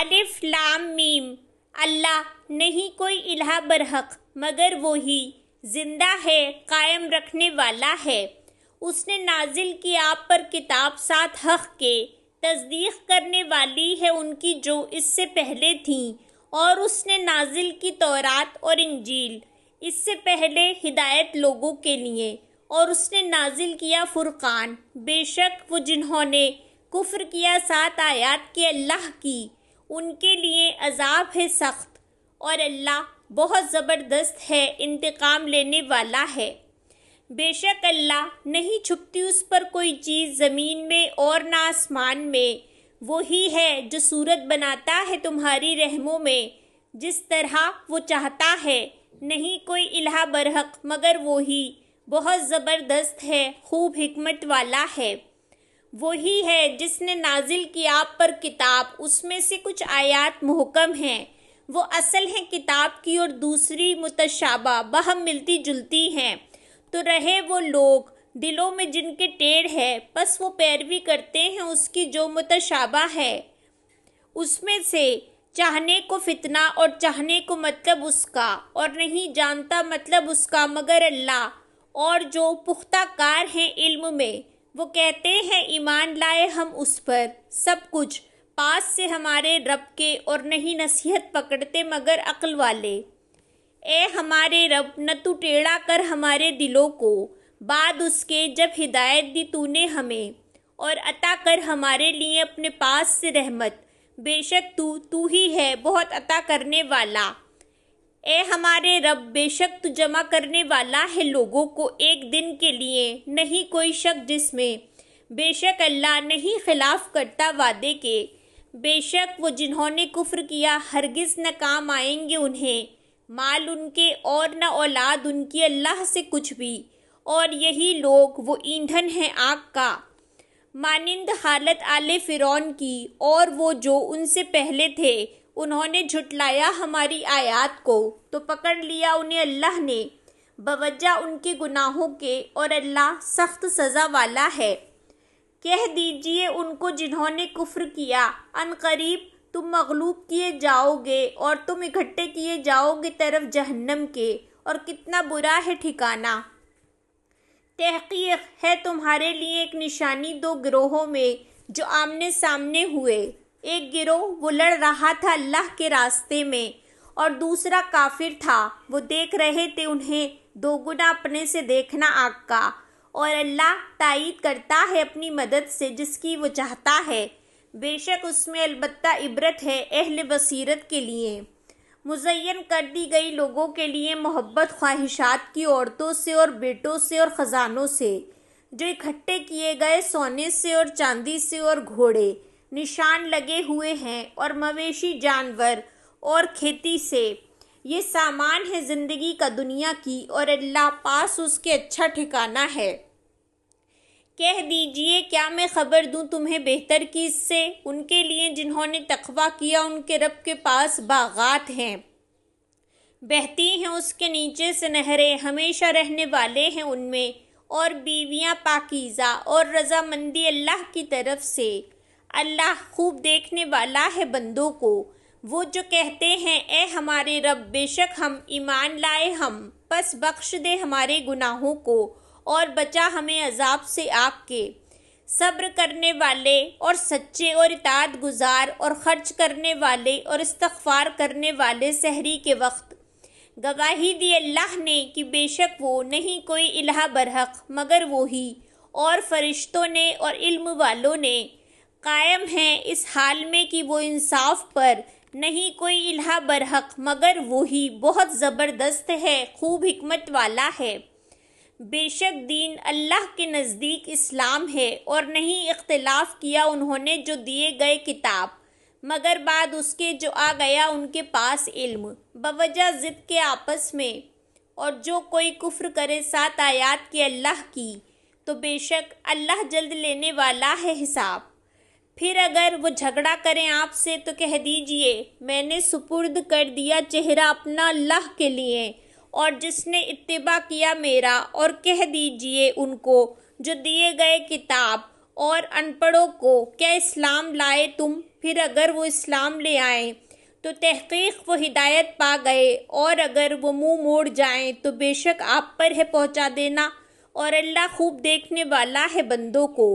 الف لام میم۔ اللہ نہیں کوئی الہ برحق مگر وہی، زندہ ہے قائم رکھنے والا ہے۔ اس نے نازل کی آپ پر کتاب ساتھ حق کے، تصدیق کرنے والی ہے ان کی جو اس سے پہلے تھیں، اور اس نے نازل کی تورات اور انجیل اس سے پہلے ہدایت لوگوں کے لیے، اور اس نے نازل کیا فرقان۔ بے شک وہ جنہوں نے کفر کیا سات آیات کے اللہ کی، ان کے لیے عذاب ہے سخت، اور اللہ بہت زبردست ہے، انتقام لینے والا ہے۔ بے شک اللہ نہیں چھپتی اس پر کوئی چیز زمین میں اور نہ آسمان میں۔ وہی ہے جو صورت بناتا ہے تمہاری رحموں میں جس طرح وہ چاہتا ہے۔ نہیں کوئی الہ برحق مگر وہی، بہت زبردست ہے، خوب حکمت والا ہے۔ وہی ہے جس نے نازل کی آپ پر کتاب، اس میں سے کچھ آیات محکم ہیں، وہ اصل ہیں کتاب کی، اور دوسری متشابہ باہم ملتی جلتی ہیں۔ تو رہے وہ لوگ دلوں میں جن کے ٹیڑھ ہے، پس وہ پیروی کرتے ہیں اس کی جو متشابہ ہے، اس میں سے چاہنے کو فتنہ اور چاہنے کو مطلب اس کا، اور نہیں جانتا مطلب اس کا مگر اللہ، اور جو پختہ کار ہیں علم میں، وہ کہتے ہیں ایمان لائے ہم اس پر، سب کچھ پاس سے ہمارے رب کے، اور نہیں نصیحت پکڑتے مگر عقل والے۔ اے ہمارے رب، نہ تو ٹیڑھا کر ہمارے دلوں کو بعد اس کے جب ہدایت دی تو نے ہمیں، اور عطا کر ہمارے لیے اپنے پاس سے رحمت، بے شک تو ہی ہے بہت عطا کرنے والا۔ اے ہمارے رب، بے شک تو جمع کرنے والا ہے لوگوں کو ایک دن کے لیے، نہیں کوئی شک جس میں، بے شک اللہ نہیں خلاف کرتا وعدے کے۔ بے شک وہ جنہوں نے کفر کیا ہرگز نہ کام آئیں گے انہیں مال ان کے اور نہ اولاد ان کی اللہ سے کچھ بھی، اور یہی لوگ وہ ایندھن ہیں آگ کا، مانند حالت آل فرعون کی، اور وہ جو ان سے پہلے تھے، انہوں نے جھٹلایا ہماری آیات کو تو پکڑ لیا انہیں اللہ نے بوجہ ان کے گناہوں کے، اور اللہ سخت سزا والا ہے۔ کہہ دیجئے ان کو جنہوں نے کفر کیا، ان قریب تم مغلوب کیے جاؤ گے، اور تم اکٹھے کیے جاؤ گے طرف جہنم کے، اور کتنا برا ہے ٹھکانہ۔ تحقیق ہے تمہارے لیے ایک نشانی دو گروہوں میں جو آمنے سامنے ہوئے، ایک گروہ وہ لڑ رہا تھا اللہ کے راستے میں، اور دوسرا کافر تھا، وہ دیکھ رہے تھے انہیں دوگنا اپنے سے دیکھنا آگ کا، اور اللہ تائید کرتا ہے اپنی مدد سے جس کی وہ چاہتا ہے۔ بے شک اس میں البتہ عبرت ہے اہل بصیرت کے لیے۔ مزین کر دی گئی لوگوں کے لیے محبت خواہشات کی عورتوں سے اور بیٹوں سے اور خزانوں سے، جو اکٹھے کیے گئے سونے سے اور چاندی سے اور گھوڑے نشان لگے ہوئے ہیں، اور مویشی جانور اور کھیتی سے۔ یہ سامان ہے زندگی کا دنیا کی، اور اللہ پاس اس کے اچھا ٹھکانہ ہے۔ کہہ دیجئے کیا میں خبر دوں تمہیں بہتر کی اس سے، ان کے لیے جنہوں نے تقویٰ کیا ان کے رب کے پاس باغات ہیں، بہتی ہیں اس کے نیچے سے نہریں، ہمیشہ رہنے والے ہیں ان میں، اور بیویاں پاکیزہ اور رضامندی اللہ کی طرف سے۔ اللہ خوب دیکھنے والا ہے بندوں کو۔ وہ جو کہتے ہیں اے ہمارے رب، بے شک ہم ایمان لائے ہم، پس بخش دے ہمارے گناہوں کو اور بچا ہمیں عذاب سے آگ کے۔ صبر کرنے والے اور سچے اور اطاعت گزار اور خرچ کرنے والے اور استغفار کرنے والے سحری کے وقت گواہی دی اللہ نے کہ بے شک وہ نہیں کوئی الہ برحق مگر وہی، اور فرشتوں نے اور علم والوں نے قائم ہیں اس حال میں کہ وہ انصاف پر، نہیں کوئی الہ برحق مگر وہی، بہت زبردست ہے، خوب حکمت والا ہے۔ بے شک دین اللہ کے نزدیک اسلام ہے، اور نہیں اختلاف کیا انہوں نے جو دیے گئے کتاب، مگر بعد اس کے جو آ گیا ان کے پاس علم، بوجہ ضد کے آپس میں۔ اور جو کوئی کفر کرے سات آیات کے اللہ کی، تو بے شک اللہ جلد لینے والا ہے حساب۔ پھر اگر وہ جھگڑا کریں آپ سے تو کہہ دیجئے میں نے سپرد کر دیا چہرہ اپنا اللہ کے لیے، اور جس نے اتباع کیا میرا، اور کہہ دیجئے ان کو جو دیے گئے کتاب اور ان پڑھوں کو کیا اسلام لائے تم، پھر اگر وہ اسلام لے آئیں تو تحقیق وہ ہدایت پا گئے، اور اگر وہ منہ موڑ جائیں تو بے شک آپ پر ہے پہنچا دینا، اور اللہ خوب دیکھنے والا ہے بندوں کو۔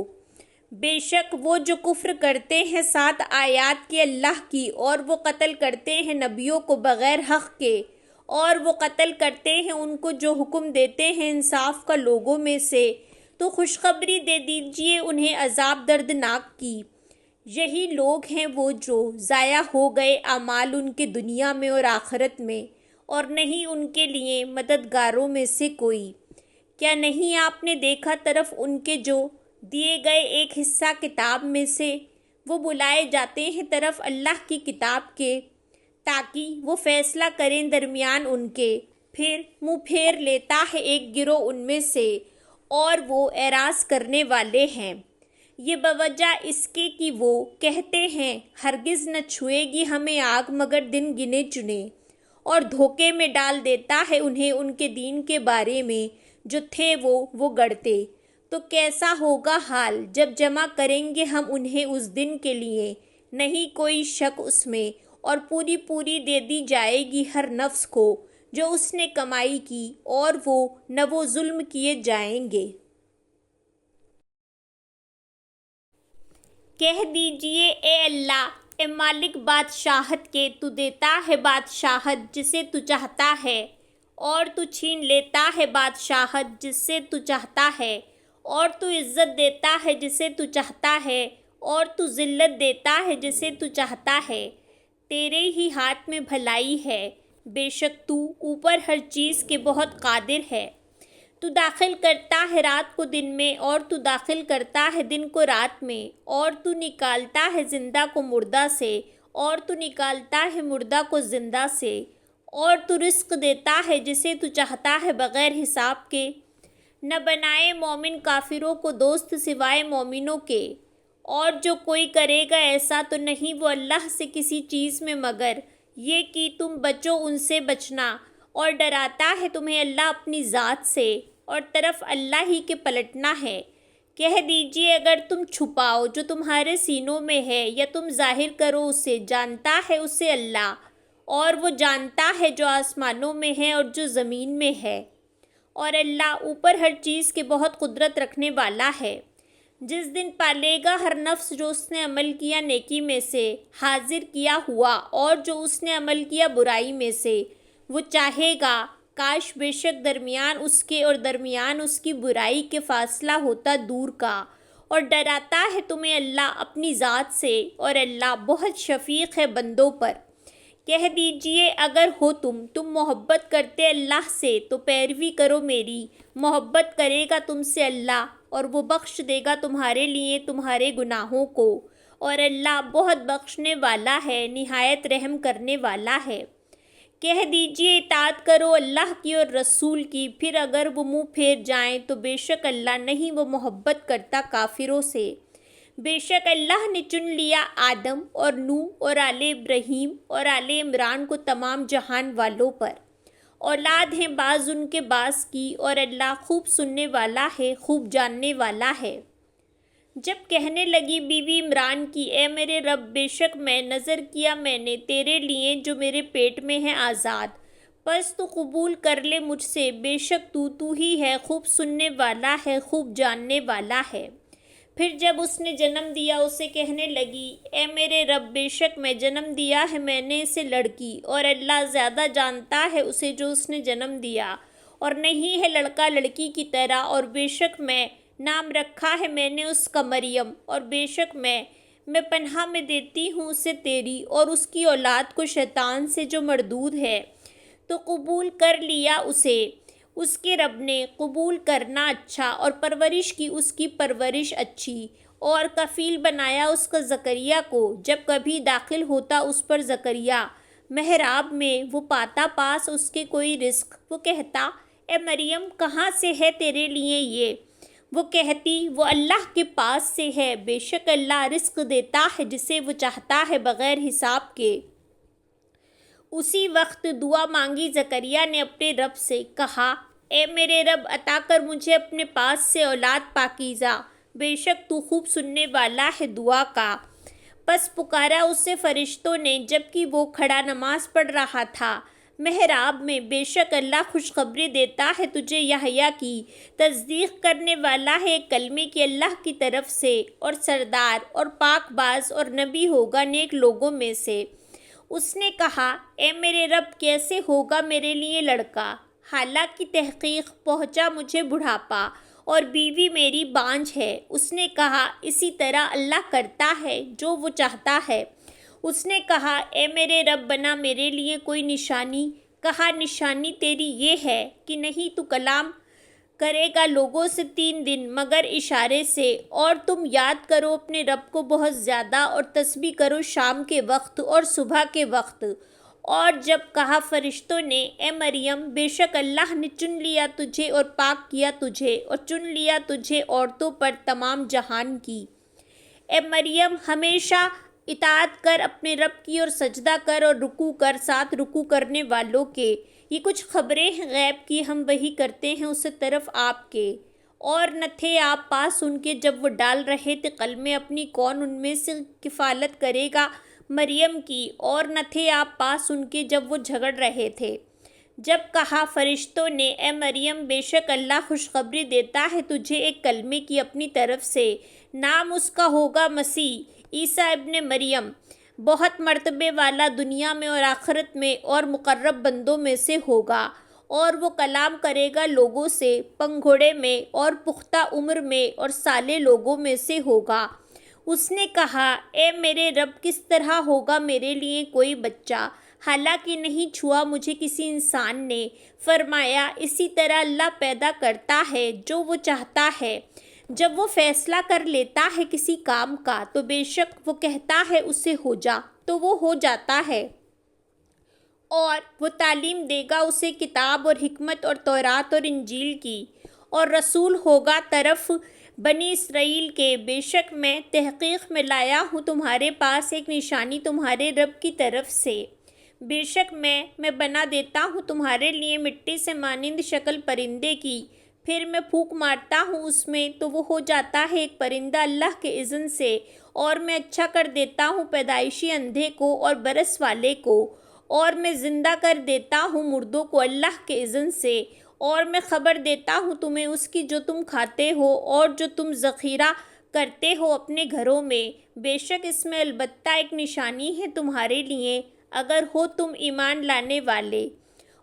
بے شک وہ جو کفر کرتے ہیں 7 آیات کی اللہ کی، اور وہ قتل کرتے ہیں نبیوں کو بغیر حق کے، اور وہ قتل کرتے ہیں ان کو جو حکم دیتے ہیں انصاف کا لوگوں میں سے، تو خوشخبری دے دیجئے انہیں عذاب دردناک کی۔ یہی لوگ ہیں وہ جو ضائع ہو گئے اعمال ان کے دنیا میں اور آخرت میں، اور نہیں ان کے لیے مددگاروں میں سے کوئی۔ کیا نہیں آپ نے دیکھا طرف ان کے جو دیے گئے ایک حصہ کتاب میں سے، وہ بلائے جاتے ہیں طرف اللہ کی کتاب کے، تاکہ وہ فیصلہ کریں درمیان ان کے، پھر منہ پھیر لیتا ہے ایک گروہ ان میں سے، اور وہ اعراض کرنے والے ہیں۔ یہ بوجہ اس کے کہ وہ کہتے ہیں ہرگز نہ چھوئے گی ہمیں آگ مگر دن گنے چنے، اور دھوکے میں ڈال دیتا ہے انہیں ان کے دین کے بارے میں جو تھے وہ گڑتے۔ تو کیسا ہوگا حال جب جمع کریں گے ہم انہیں اس دن کے لیے، نہیں کوئی شک اس میں، اور پوری پوری دے دی جائے گی ہر نفس کو جو اس نے کمائی کی، اور وہ نہ وہ ظلم کیے جائیں گے۔ کہہ دیجئے اے اللہ، اے مالک بادشاہت کے، تو دیتا ہے بادشاہت جسے تو چاہتا ہے، اور تو چھین لیتا ہے بادشاہت جس سے تو چاہتا ہے، اور تو عزت دیتا ہے جسے تو چاہتا ہے، اور تو ذلت دیتا ہے جسے تو چاہتا ہے۔ تیرے ہی ہاتھ میں بھلائی ہے، بے شک تو اوپر ہر چیز کے بہت قادر ہے۔ تو داخل کرتا ہے رات کو دن میں، اور تو داخل کرتا ہے دن کو رات میں، اور تو نکالتا ہے زندہ کو مردہ سے، اور تو نکالتا ہے مردہ کو زندہ سے، اور تو رزق دیتا ہے جسے تو چاہتا ہے بغیر حساب کے۔ نہ بنائے مومن کافروں کو دوست سوائے مومنوں کے، اور جو کوئی کرے گا ایسا تو نہیں وہ اللہ سے کسی چیز میں مگر یہ کہ تم بچو ان سے بچنا، اور ڈراتا ہے تمہیں اللہ اپنی ذات سے، اور طرف اللہ ہی کے پلٹنا ہے۔ کہہ دیجئے اگر تم چھپاؤ جو تمہارے سینوں میں ہے، یا تم ظاہر کرو اسے، جانتا ہے اسے اللہ، اور وہ جانتا ہے جو آسمانوں میں ہے اور جو زمین میں ہے، اور اللہ اوپر ہر چیز کے بہت قدرت رکھنے والا ہے۔ جس دن پالے گا ہر نفس جو اس نے عمل کیا نیکی میں سے حاضر کیا ہوا، اور جو اس نے عمل کیا برائی میں سے، وہ چاہے گا کاش بے شک درمیان اس کے اور درمیان اس کی برائی کے فاصلہ ہوتا دور کا، اور ڈراتا ہے تمہیں اللہ اپنی ذات سے، اور اللہ بہت شفیق ہے بندوں پر۔ کہہ دیجئے اگر ہو تم محبت کرتے اللہ سے تو پیروی کرو میری، محبت کرے گا تم سے اللہ، اور وہ بخش دے گا تمہارے لیے تمہارے گناہوں کو، اور اللہ بہت بخشنے والا ہے، نہایت رحم کرنے والا ہے۔ کہہ دیجئے اطاعت کرو اللہ کی اور رسول کی، پھر اگر وہ منہ پھیر جائیں تو بے شک اللہ نہیں وہ محبت کرتا کافروں سے۔ بے شک اللہ نے چن لیا آدم اور نوح اور آل ابراہیم اور آل عمران کو تمام جہان والوں پر، اولاد ہیں بعض ان کے بعض کی، اور اللہ خوب سننے والا ہے، خوب جاننے والا ہے۔ جب کہنے لگی بیوی عمران کی اے میرے رب، بے شک میں نظر کیا میں نے تیرے لیے جو میرے پیٹ میں ہے آزاد، پس تو قبول کر لے مجھ سے، بے شک تو ہی ہے، خوب سننے والا ہے، خوب جاننے والا ہے۔ پھر جب اس نے جنم دیا اسے کہنے لگی اے میرے رب، بے شک میں جنم دیا ہے میں نے اسے لڑکی، اور اللہ زیادہ جانتا ہے اسے جو اس نے جنم دیا، اور نہیں ہے لڑکا لڑکی کی طرح، اور بے شک میں نام رکھا ہے میں نے اس کا مریم، اور بے شک میں پناہ میں دیتی ہوں اسے تیری اور اس کی اولاد کو شیطان سے جو مردود ہے۔ تو قبول کر لیا اسے اس کے رب نے، قبول کرنا اچھا، اور پرورش کی اس کی پرورش اچھی، اور کفیل بنایا اس کا زکریا کو، جب کبھی داخل ہوتا اس پر زکریا محراب میں، وہ پاتا پاس اس کے کوئی رزق، وہ کہتا اے مریم کہاں سے ہے تیرے لیے یہ؟ وہ کہتی وہ اللہ کے پاس سے ہے، بے شک اللہ رزق دیتا ہے جسے وہ چاہتا ہے بغیر حساب کے۔ اسی وقت دعا مانگی زکریا نے اپنے رب سے، کہا اے میرے رب عطا کر مجھے اپنے پاس سے اولاد پاکیزہ، بے شک تو خوب سننے والا ہے دعا کا۔ پس پکارا اسے فرشتوں نے جبکہ وہ کھڑا نماز پڑھ رہا تھا محراب میں، بے شک اللہ خوشخبری دیتا ہے تجھے یحییٰ کی، تصدیق کرنے والا ہے کلمے کی اللہ کی طرف سے، اور سردار اور پاک باز اور نبی ہوگا نیک لوگوں میں سے۔ اس نے کہا اے میرے رب کیسے ہوگا میرے لیے لڑکا، حالانکہ تحقیق پہنچا مجھے بڑھاپا اور بیوی میری بانجھ ہے۔ اس نے کہا اسی طرح اللہ کرتا ہے جو وہ چاہتا ہے۔ اس نے کہا اے میرے رب بنا میرے لیے کوئی نشانی۔ کہا نشانی تیری یہ ہے کہ نہیں تو کلام کرے گا لوگوں سے 3 دن مگر اشارے سے، اور تم یاد کرو اپنے رب کو بہت زیادہ اور تسبیح کرو شام کے وقت اور صبح کے وقت۔ اور جب کہا فرشتوں نے اے مریم بے شک اللہ نے چن لیا تجھے اور پاک کیا تجھے اور چن لیا تجھے عورتوں پر تمام جہان کی، اے مریم ہمیشہ اطاعت کر اپنے رب کی اور سجدہ کر اور رکوع کر ساتھ رکوع کرنے والوں کے۔ یہ کچھ خبریں ہیں غیب کی ہم وحی کرتے ہیں اسے طرف آپ کے، اور نہ تھے آپ پاس ان کے جب وہ ڈال رہے تھے قلمیں اپنی، کون ان میں سے کفالت کرے گا مریم کی، اور نہ تھے آپ پاس ان کے جب وہ جھگڑ رہے تھے۔ جب کہا فرشتوں نے اے مریم بے شک اللہ خوشخبری دیتا ہے تجھے ایک کلمے کی اپنی طرف سے، نام اس کا ہوگا مسیح عیسیٰ ابن مریم، بہت مرتبے والا دنیا میں اور آخرت میں، اور مقرب بندوں میں سے ہوگا، اور وہ کلام کرے گا لوگوں سے پنگھوڑے میں اور پختہ عمر میں اور سالے لوگوں میں سے ہوگا۔ اس نے کہا اے میرے رب کس طرح ہوگا میرے لیے کوئی بچہ، حالانکہ نہیں چھوا مجھے کسی انسان نے۔ فرمایا اسی طرح اللہ پیدا کرتا ہے جو وہ چاہتا ہے، جب وہ فیصلہ کر لیتا ہے کسی کام کا تو بے شک وہ کہتا ہے اسے ہو جا تو وہ ہو جاتا ہے، اور وہ تعلیم دے گا اسے کتاب اور حکمت اور تورات اور انجیل کی، اور رسول ہوگا طرف بنی اسرائیل کے۔ بے شک میں تحقیق میں لایا ہوں تمہارے پاس ایک نشانی تمہارے رب کی طرف سے، بے شک میں بنا دیتا ہوں تمہارے لیے مٹی سے مانند شکل پرندے کی، پھر میں پھونک مارتا ہوں اس میں تو وہ ہو جاتا ہے ایک پرندہ اللہ کے اذن سے، اور میں اچھا کر دیتا ہوں پیدائشی اندھے کو اور برس والے کو، اور میں زندہ کر دیتا ہوں مردوں کو اللہ کے اذن سے، اور میں خبر دیتا ہوں تمہیں اس کی جو تم کھاتے ہو اور جو تم ذخیرہ کرتے ہو اپنے گھروں میں۔ بے شک اس میں البتہ ایک نشانی ہے تمہارے لیے اگر ہو تم ایمان لانے والے،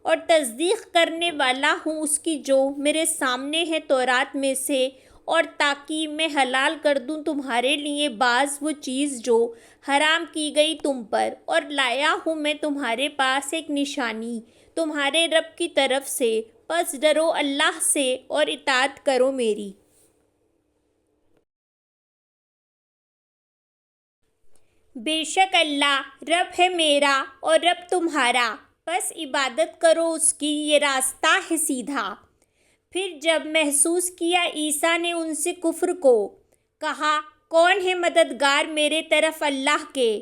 اور تصدیق کرنے والا ہوں اس کی جو میرے سامنے ہے تورات میں سے، اور تاکہ میں حلال کر دوں تمہارے لیے بعض وہ چیز جو حرام کی گئی تم پر، اور لایا ہوں میں تمہارے پاس ایک نشانی تمہارے رب کی طرف سے، پس ڈرو اللہ سے اور اطاعت کرو میری۔ بے شک اللہ رب ہے میرا اور رب تمہارا، پس عبادت کرو اس کی، یہ راستہ ہے سیدھا۔ پھر جب محسوس کیا عیسیٰ نے ان سے کفر کو، کہا کون ہے مددگار میرے طرف اللہ کے؟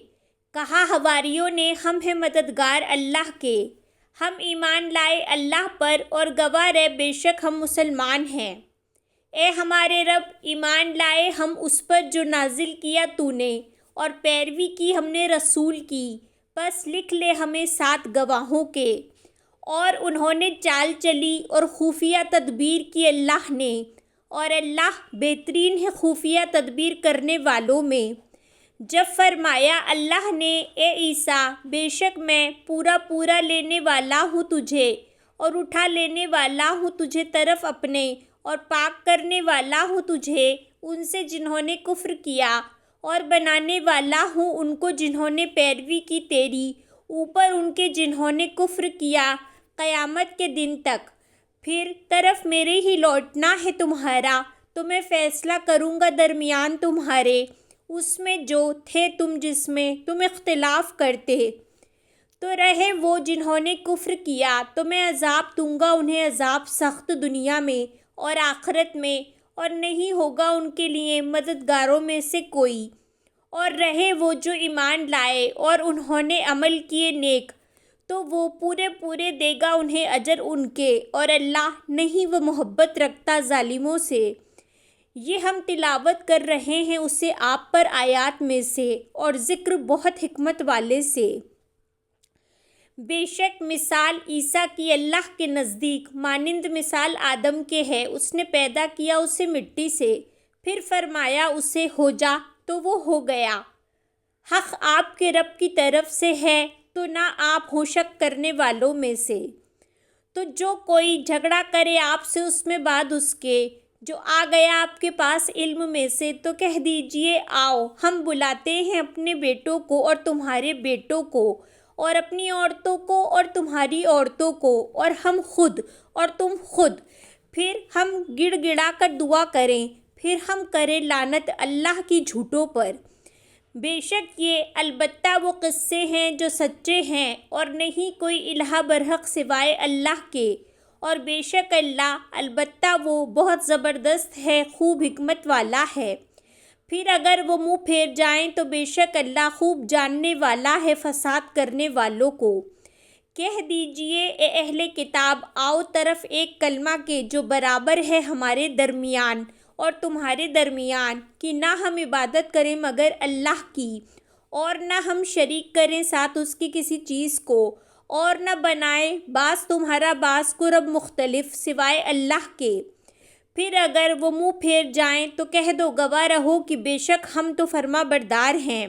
کہا حواریوں نے ہم ہیں مددگار اللہ کے، ہم ایمان لائے اللہ پر اور گواہ رہے بے شک ہم مسلمان ہیں۔ اے ہمارے رب ایمان لائے ہم اس پر جو نازل کیا تو نے، اور پیروی کی ہم نے رسول کی، بس لکھ لے ہمیں ساتھ گواہوں کے۔ اور انہوں نے چال چلی اور خفیہ تدبیر کی اللہ نے، اور اللہ بہترین ہے خفیہ تدبیر کرنے والوں میں۔ جب فرمایا اللہ نے اے عیسیٰ بے شک میں پورا لینے والا ہوں تجھے، اور اٹھا لینے والا ہوں تجھے طرف اپنے، اور پاک کرنے والا ہوں تجھے ان سے جنہوں نے کفر کیا، اور بنانے والا ہوں ان کو جنہوں نے پیروی کی تیری اوپر ان کے جنہوں نے کفر کیا قیامت کے دن تک۔ پھر طرف میرے ہی لوٹنا ہے تمہارا، تو میں فیصلہ کروں گا درمیان تمہارے اس میں جو تھے تم جس میں تم اختلاف کرتے۔ تو رہے وہ جنہوں نے کفر کیا تو میں عذاب دوں گا انہیں عذاب سخت دنیا میں اور آخرت میں، اور نہیں ہوگا ان کے لیے مددگاروں میں سے کوئی۔ اور رہے وہ جو ایمان لائے اور انہوں نے عمل کیے نیک، تو وہ پورے دے گا انہیں اجر ان کے، اور اللہ نہیں وہ محبت رکھتا ظالموں سے۔ یہ ہم تلاوت کر رہے ہیں اسے آپ پر آیات میں سے اور ذکر بہت حکمت والے سے۔ بے شک مثال عیسیٰ کی اللہ کے نزدیک مانند مثال آدم کے ہے۔ اس نے پیدا کیا اسے مٹی سے، پھر فرمایا اسے ہو جا تو وہ ہو گیا۔ حق آپ کے رب کی طرف سے ہے تو نہ آپ ہو شک کرنے والوں میں سے۔ تو جو کوئی جھگڑا کرے آپ سے اس میں بعد اس کے جو آ گیا آپ کے پاس علم میں سے، تو کہہ دیجئے آؤ ہم بلاتے ہیں اپنے بیٹوں کو اور تمہارے بیٹوں کو اور اپنی عورتوں کو اور تمہاری عورتوں کو اور ہم خود اور تم خود، پھر ہم گڑ گڑا کر دعا کریں، پھر ہم کریں لعنت اللہ کی جھوٹوں پر۔ بے شک یہ البتہ وہ قصے ہیں جو سچے ہیں اور نہیں کوئی الہ برحق سوائے اللہ کے، اور بے شک اللہ البتہ وہ بہت زبردست ہے، خوب حکمت والا ہے۔ پھر اگر وہ منہ پھیر جائیں تو بے شک اللہ خوب جاننے والا ہے فساد کرنے والوں کو۔ کہہ دیجئے اے اہل کتاب آؤ طرف ایک کلمہ کے جو برابر ہے ہمارے درمیان اور تمہارے درمیان، کہ نہ ہم عبادت کریں مگر اللہ کی، اور نہ ہم شریک کریں ساتھ اس کی کسی چیز کو، اور نہ بنائے بعض تمہارا بعض کو رب مختلف سوائے اللہ کے۔ پھر اگر وہ منہ پھیر جائیں تو کہہ دو گواہ رہو کہ بے شک ہم تو فرما بردار ہیں۔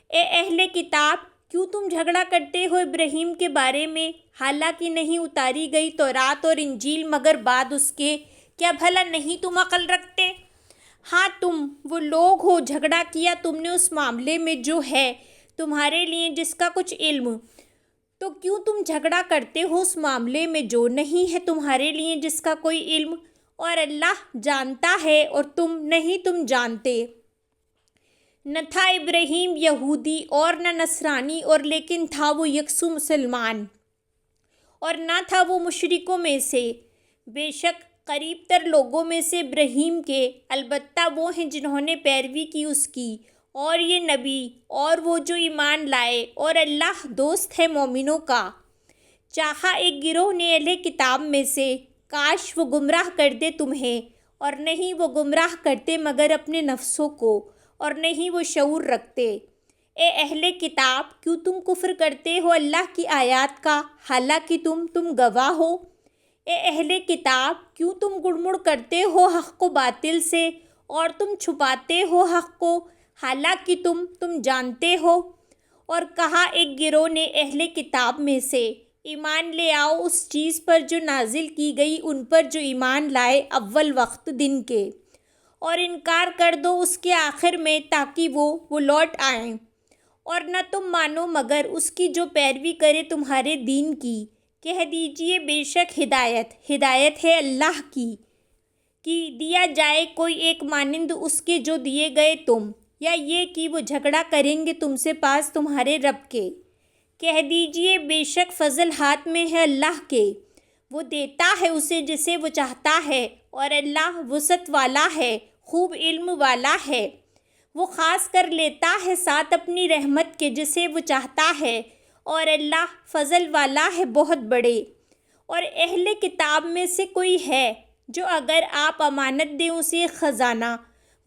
اے اہل کتاب کیوں تم جھگڑا کرتے ہو ابراہیم کے بارے میں، حالانکہ نہیں اتاری گئی تورات اور انجیل مگر بعد اس کے؟ کیا بھلا نہیں تم عقل رکھتے؟ ہاں تم وہ لوگ ہو جھگڑا کیا تم نے اس معاملے میں جو ہے تمہارے لیے جس کا کچھ علم، تو کیوں تم جھگڑا کرتے ہو اس معاملے میں جو نہیں ہے تمہارے لیے جس کا کوئی علم، اور اللہ جانتا ہے اور تم نہیں تم جانتے۔ نہ تھا ابراہیم یہودی اور نہ نصرانی، اور لیکن تھا وہ یکسو مسلمان، اور نہ تھا وہ مشرکوں میں سے۔ بے شک قریب تر لوگوں میں سے ابراہیم کے البتہ وہ ہیں جنہوں نے پیروی کی اس کی، اور یہ نبی اور وہ جو ایمان لائے، اور اللہ دوست ہے مومنوں کا۔ چاہا ایک گروہ نے اہل کتاب میں سے، کاش وہ گمراہ کر دے تمہیں، اور نہیں وہ گمراہ کرتے مگر اپنے نفسوں کو، اور نہیں وہ شعور رکھتے۔ اے اہل کتاب کیوں تم کفر کرتے ہو اللہ کی آیات کا حالانکہ تم گواہ ہو؟ اے اہل کتاب کیوں تم گڑمڑ کرتے ہو حق کو باطل سے، اور تم چھپاتے ہو حق کو حالانکہ تم جانتے ہو؟ اور کہا ایک گروہ نے اہل کتاب میں سے، ایمان لے آؤ اس چیز پر جو نازل کی گئی ان پر جو ایمان لائے اول وقت دن کے، اور انکار کر دو اس کے آخر میں تاکہ وہ لوٹ آئیں، اور نہ تم مانو مگر اس کی جو پیروی کرے تمہارے دین کی۔ کہہ دیجئے بے شک ہدایت ہے اللہ کی، کہ دیا جائے کوئی ایک مانند اس کے جو دیے گئے تم، یا یہ کہ وہ جھگڑا کریں گے تم سے پاس تمہارے رب کے۔ کہہ دیجئے بے شک فضل ہاتھ میں ہے اللہ کے، وہ دیتا ہے اسے جسے وہ چاہتا ہے، اور اللہ وسعت والا ہے، خوب علم والا ہے۔ وہ خاص کر لیتا ہے ساتھ اپنی رحمت کے جسے وہ چاہتا ہے، اور اللہ فضل والا ہے بہت بڑے۔ اور اہل کتاب میں سے کوئی ہے جو اگر آپ امانت دیں اسے ایک خزانہ،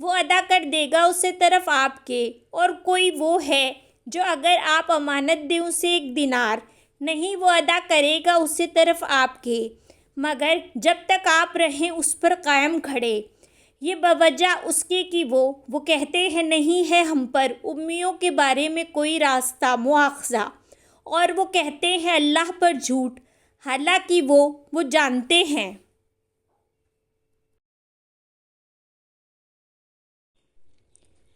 وہ ادا کر دے گا اسے طرف آپ کے، اور کوئی وہ ہے جو اگر آپ امانت دیں اسے ایک دینار، نہیں وہ ادا کرے گا اسے طرف آپ کے، مگر جب تک آپ رہیں اس پر قائم کھڑے۔ یہ بوجہ اس کے کہ وہ کہتے ہیں نہیں ہے ہم پر امیوں کے بارے میں کوئی راستہ مواخذہ، اور وہ کہتے ہیں اللہ پر جھوٹ حالانکہ وہ جانتے ہیں۔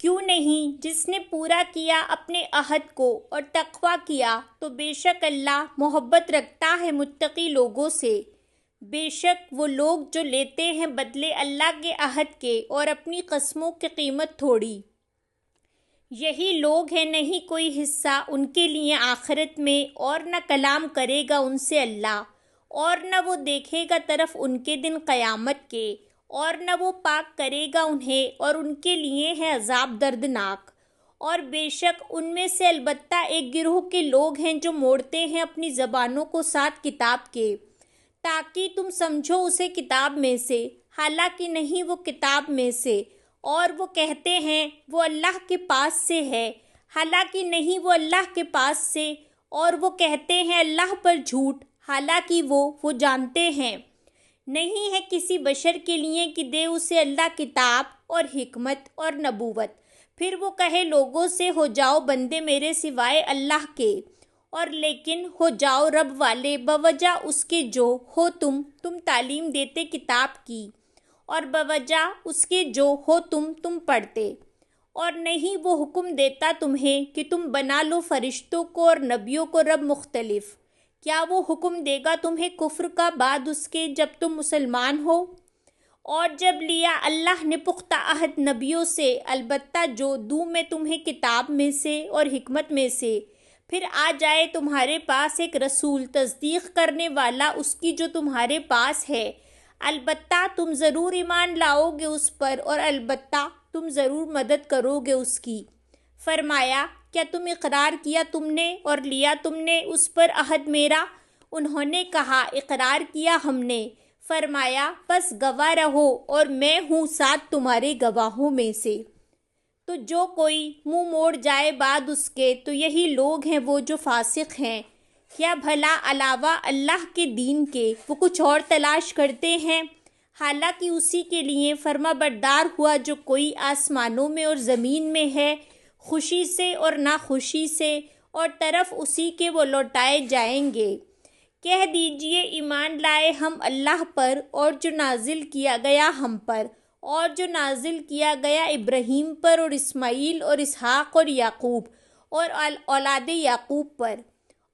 کیوں نہیں جس نے پورا کیا اپنے عہد کو اور تقویٰ کیا تو بے شک اللہ محبت رکھتا ہے متقی لوگوں سے۔ بے شک وہ لوگ جو لیتے ہیں بدلے اللہ کے عہد کے اور اپنی قسموں کی قیمت تھوڑی، یہی لوگ ہیں نہیں کوئی حصہ ان کے لیے آخرت میں، اور نہ کلام کرے گا ان سے اللہ، اور نہ وہ دیکھے گا طرف ان کے دن قیامت کے، اور نہ وہ پاک کرے گا انہیں، اور ان کے لیے ہے عذاب دردناک۔ اور بے شک ان میں سے البتہ ایک گروہ کے لوگ ہیں جو موڑتے ہیں اپنی زبانوں کو ساتھ کتاب کے، تاکہ تم سمجھو اسے کتاب میں سے، حالانکہ نہیں وہ کتاب میں سے، اور وہ کہتے ہیں وہ اللہ کے پاس سے ہے، حالانکہ نہیں وہ اللہ کے پاس سے، اور وہ کہتے ہیں اللہ پر جھوٹ، حالانکہ وہ جانتے ہیں۔ نہیں ہے کسی بشر کے لیے کہ دے اسے اللہ کتاب اور حکمت اور نبوت، پھر وہ کہے لوگوں سے ہو جاؤ بندے میرے سوائے اللہ کے، اور لیکن ہو جاؤ رب والے بوجہ اس کے جو ہو تم تعلیم دیتے کتاب کی، اور بوجہ اس کے جو ہو تم پڑھتے، اور نہیں وہ حکم دیتا تمہیں کہ تم بنا لو فرشتوں کو اور نبیوں کو رب مختلف، کیا وہ حکم دے گا تمہیں کفر کا بعد اس کے جب تم مسلمان ہو؟ اور جب لیا اللہ نے پختہ عہد نبیوں سے، البتہ جو دوں میں تمہیں کتاب میں سے اور حکمت میں سے، پھر آ جائے تمہارے پاس ایک رسول تصدیق کرنے والا اس کی جو تمہارے پاس ہے، البتہ تم ضرور ایمان لاؤ گے اس پر، اور البتہ تم ضرور مدد کرو گے اس کی۔ فرمایا کیا تم اقرار کیا تم نے اور لیا تم نے اس پر عہد میرا؟ انہوں نے کہا اقرار کیا ہم نے۔ فرمایا پس گواہ رہو اور میں ہوں ساتھ تمہارے گواہوں میں سے۔ تو جو کوئی منہ موڑ جائے بعد اس کے، تو یہی لوگ ہیں وہ جو فاسق ہیں۔ کیا بھلا علاوہ اللہ کے دین کے وہ کچھ اور تلاش کرتے ہیں؟ حالانکہ اسی کے لیے فرما بردار ہوا جو کوئی آسمانوں میں اور زمین میں ہے، خوشی سے اور ناخوشی سے، اور طرف اسی کے وہ لوٹائے جائیں گے۔ کہہ دیجئے ایمان لائے ہم اللہ پر اور جو نازل کیا گیا ہم پر، اور جو نازل کیا گیا ابراہیم پر اور اسماعیل اور اسحاق اور یعقوب اور اولاد یعقوب پر،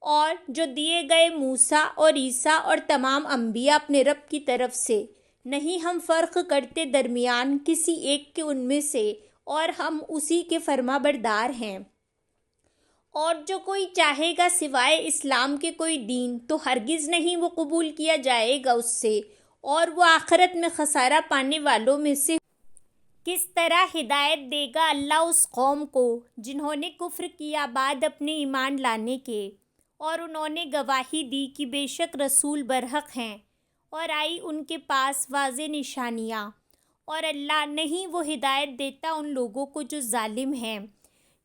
اور جو دیے گئے موسیٰ اور عیسیٰ اور تمام انبیاء اپنے رب کی طرف سے، نہیں ہم فرق کرتے درمیان کسی ایک کے ان میں سے، اور ہم اسی کے فرما بردار ہیں۔ اور جو کوئی چاہے گا سوائے اسلام کے کوئی دین، تو ہرگز نہیں وہ قبول کیا جائے گا اس سے، اور وہ آخرت میں خسارہ پانے والوں میں سے۔ کس طرح ہدایت دے گا اللہ اس قوم کو جنہوں نے کفر کیا بعد اپنے ایمان لانے کے، اور انہوں نے گواہی دی کہ بے شک رسول برحق ہیں، اور آئی ان کے پاس واضح نشانیاں، اور اللہ نہیں وہ ہدایت دیتا ان لوگوں کو جو ظالم ہیں۔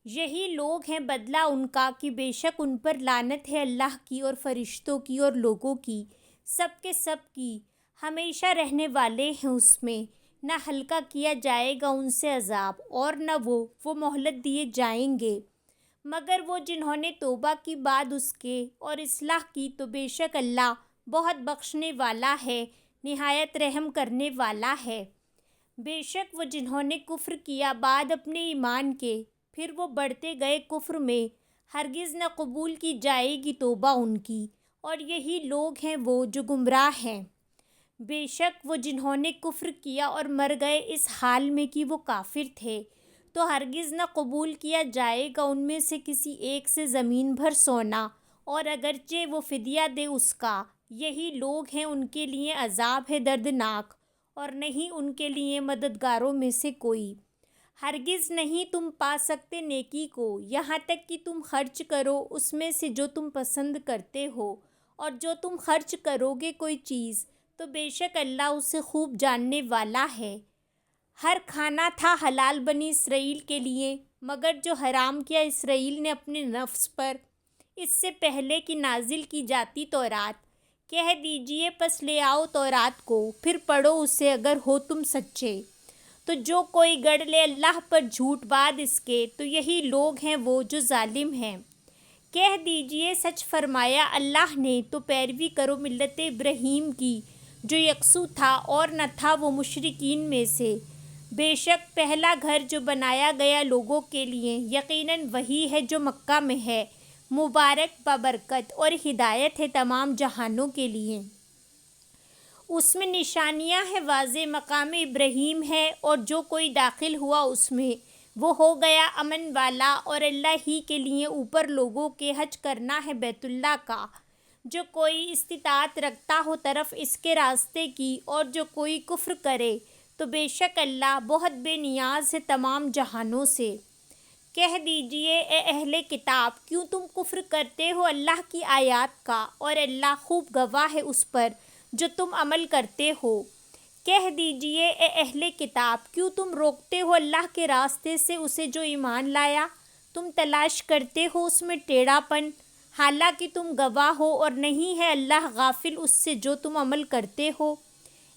یہی لوگ ہیں بدلہ ان کا کہ بے شک ان پر لعنت ہے اللہ کی اور فرشتوں کی اور لوگوں کی، سب کے سب کی، ہمیشہ رہنے والے ہیں اس میں، نہ ہلکا کیا جائے گا ان سے عذاب، اور نہ وہ مہلت دیے جائیں گے، مگر وہ جنہوں نے توبہ کی بعد اس کے اور اصلاح کی، تو بے شک اللہ بہت بخشنے والا ہے، نہایت رحم کرنے والا ہے۔ بے شک وہ جنہوں نے کفر کیا بعد اپنے ایمان کے، پھر وہ بڑھتے گئے کفر میں، ہرگز نہ قبول کی جائے گی توبہ ان کی، اور یہی لوگ ہیں وہ جو گمراہ ہیں۔ بے شک وہ جنہوں نے کفر کیا اور مر گئے اس حال میں کہ وہ کافر تھے، تو ہرگز نہ قبول کیا جائے گا ان میں سے کسی ایک سے زمین بھر سونا، اور اگرچہ وہ فدیہ دے اس کا، یہی لوگ ہیں ان کے لیے عذاب ہے دردناک، اور نہیں ان کے لیے مددگاروں میں سے کوئی۔ ہرگز نہیں تم پا سکتے نیکی کو یہاں تک کہ تم خرچ کرو اس میں سے جو تم پسند کرتے ہو، اور جو تم خرچ کرو گے کوئی چیز، تو بے شک اللہ اسے خوب جاننے والا ہے۔ ہر کھانا تھا حلال بنی اسرائیل کے لیے، مگر جو حرام کیا اسرائیل نے اپنے نفس پر اس سے پہلے کہ نازل کی جاتی تورات۔ کہہ دیجئے پس لے آؤ تورات کو، پھر پڑھو اسے اگر ہو تم سچے۔ تو جو کوئی گڑھ لے اللہ پر جھوٹ بعد اس کے، تو یہی لوگ ہیں وہ جو ظالم ہیں۔ کہہ دیجئے سچ فرمایا اللہ نے، تو پیروی کرو ملت ابراہیم کی جو یکسو تھا اور نہ تھا وہ مشرکین میں سے۔ بے شک پہلا گھر جو بنایا گیا لوگوں کے لیے، یقیناً وہی ہے جو مکہ میں ہے، مبارک بابرکت، اور ہدایت ہے تمام جہانوں کے لیے۔ اس میں نشانیاں ہیں واضح، مقام ابراہیم ہے، اور جو کوئی داخل ہوا اس میں وہ ہو گیا امن والا، اور اللہ ہی کے لیے اوپر لوگوں کے حج کرنا ہے بیت اللہ کا، جو کوئی استطاعت رکھتا ہو طرف اس کے راستے کی، اور جو کوئی کفر کرے تو بے شک اللہ بہت بے نیاز ہے تمام جہانوں سے۔ کہہ دیجئے اے اہل کتاب، کیوں تم کفر کرتے ہو اللہ کی آیات کا، اور اللہ خوب گواہ ہے اس پر جو تم عمل کرتے ہو۔ کہہ دیجئے اے اہل کتاب، کیوں تم روکتے ہو اللہ کے راستے سے اسے جو ایمان لایا؟ تم تلاش کرتے ہو اس میں ٹیڑھا پن، حالانکہ تم گواہ ہو اور نہیں ہے اللہ غافل اس سے جو تم عمل کرتے ہو۔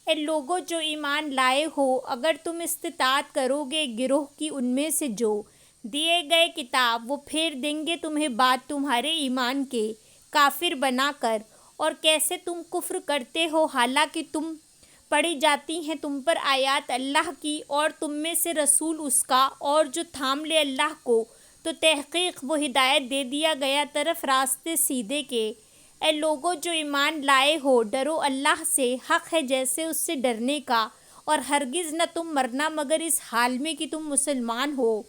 اے لوگو جو ایمان لائے ہو، اگر تم استطاعت کرو گے گروہ کی ان میں سے جو دیے گئے کتاب، وہ پھیر دیں گے تمہیں بعد تمہارے ایمان کے کافر بنا کر، اور کیسے تم کفر کرتے ہو حالانکہ تم پڑھی جاتی ہیں تم پر آیات اللہ کی اور تم میں سے رسول اس کا، اور جو تھام لے اللہ کو تو تحقیق وہ ہدایت دے دیا گیا طرف راستے سیدھے کے۔ اے لوگو جو ایمان لائے ہو، ڈرو اللہ سے، حق ہے جیسے اس سے ڈرنے کا، اور ہرگز نہ تم مرنا مگر اس حال میں کہ تم مسلمان ہو،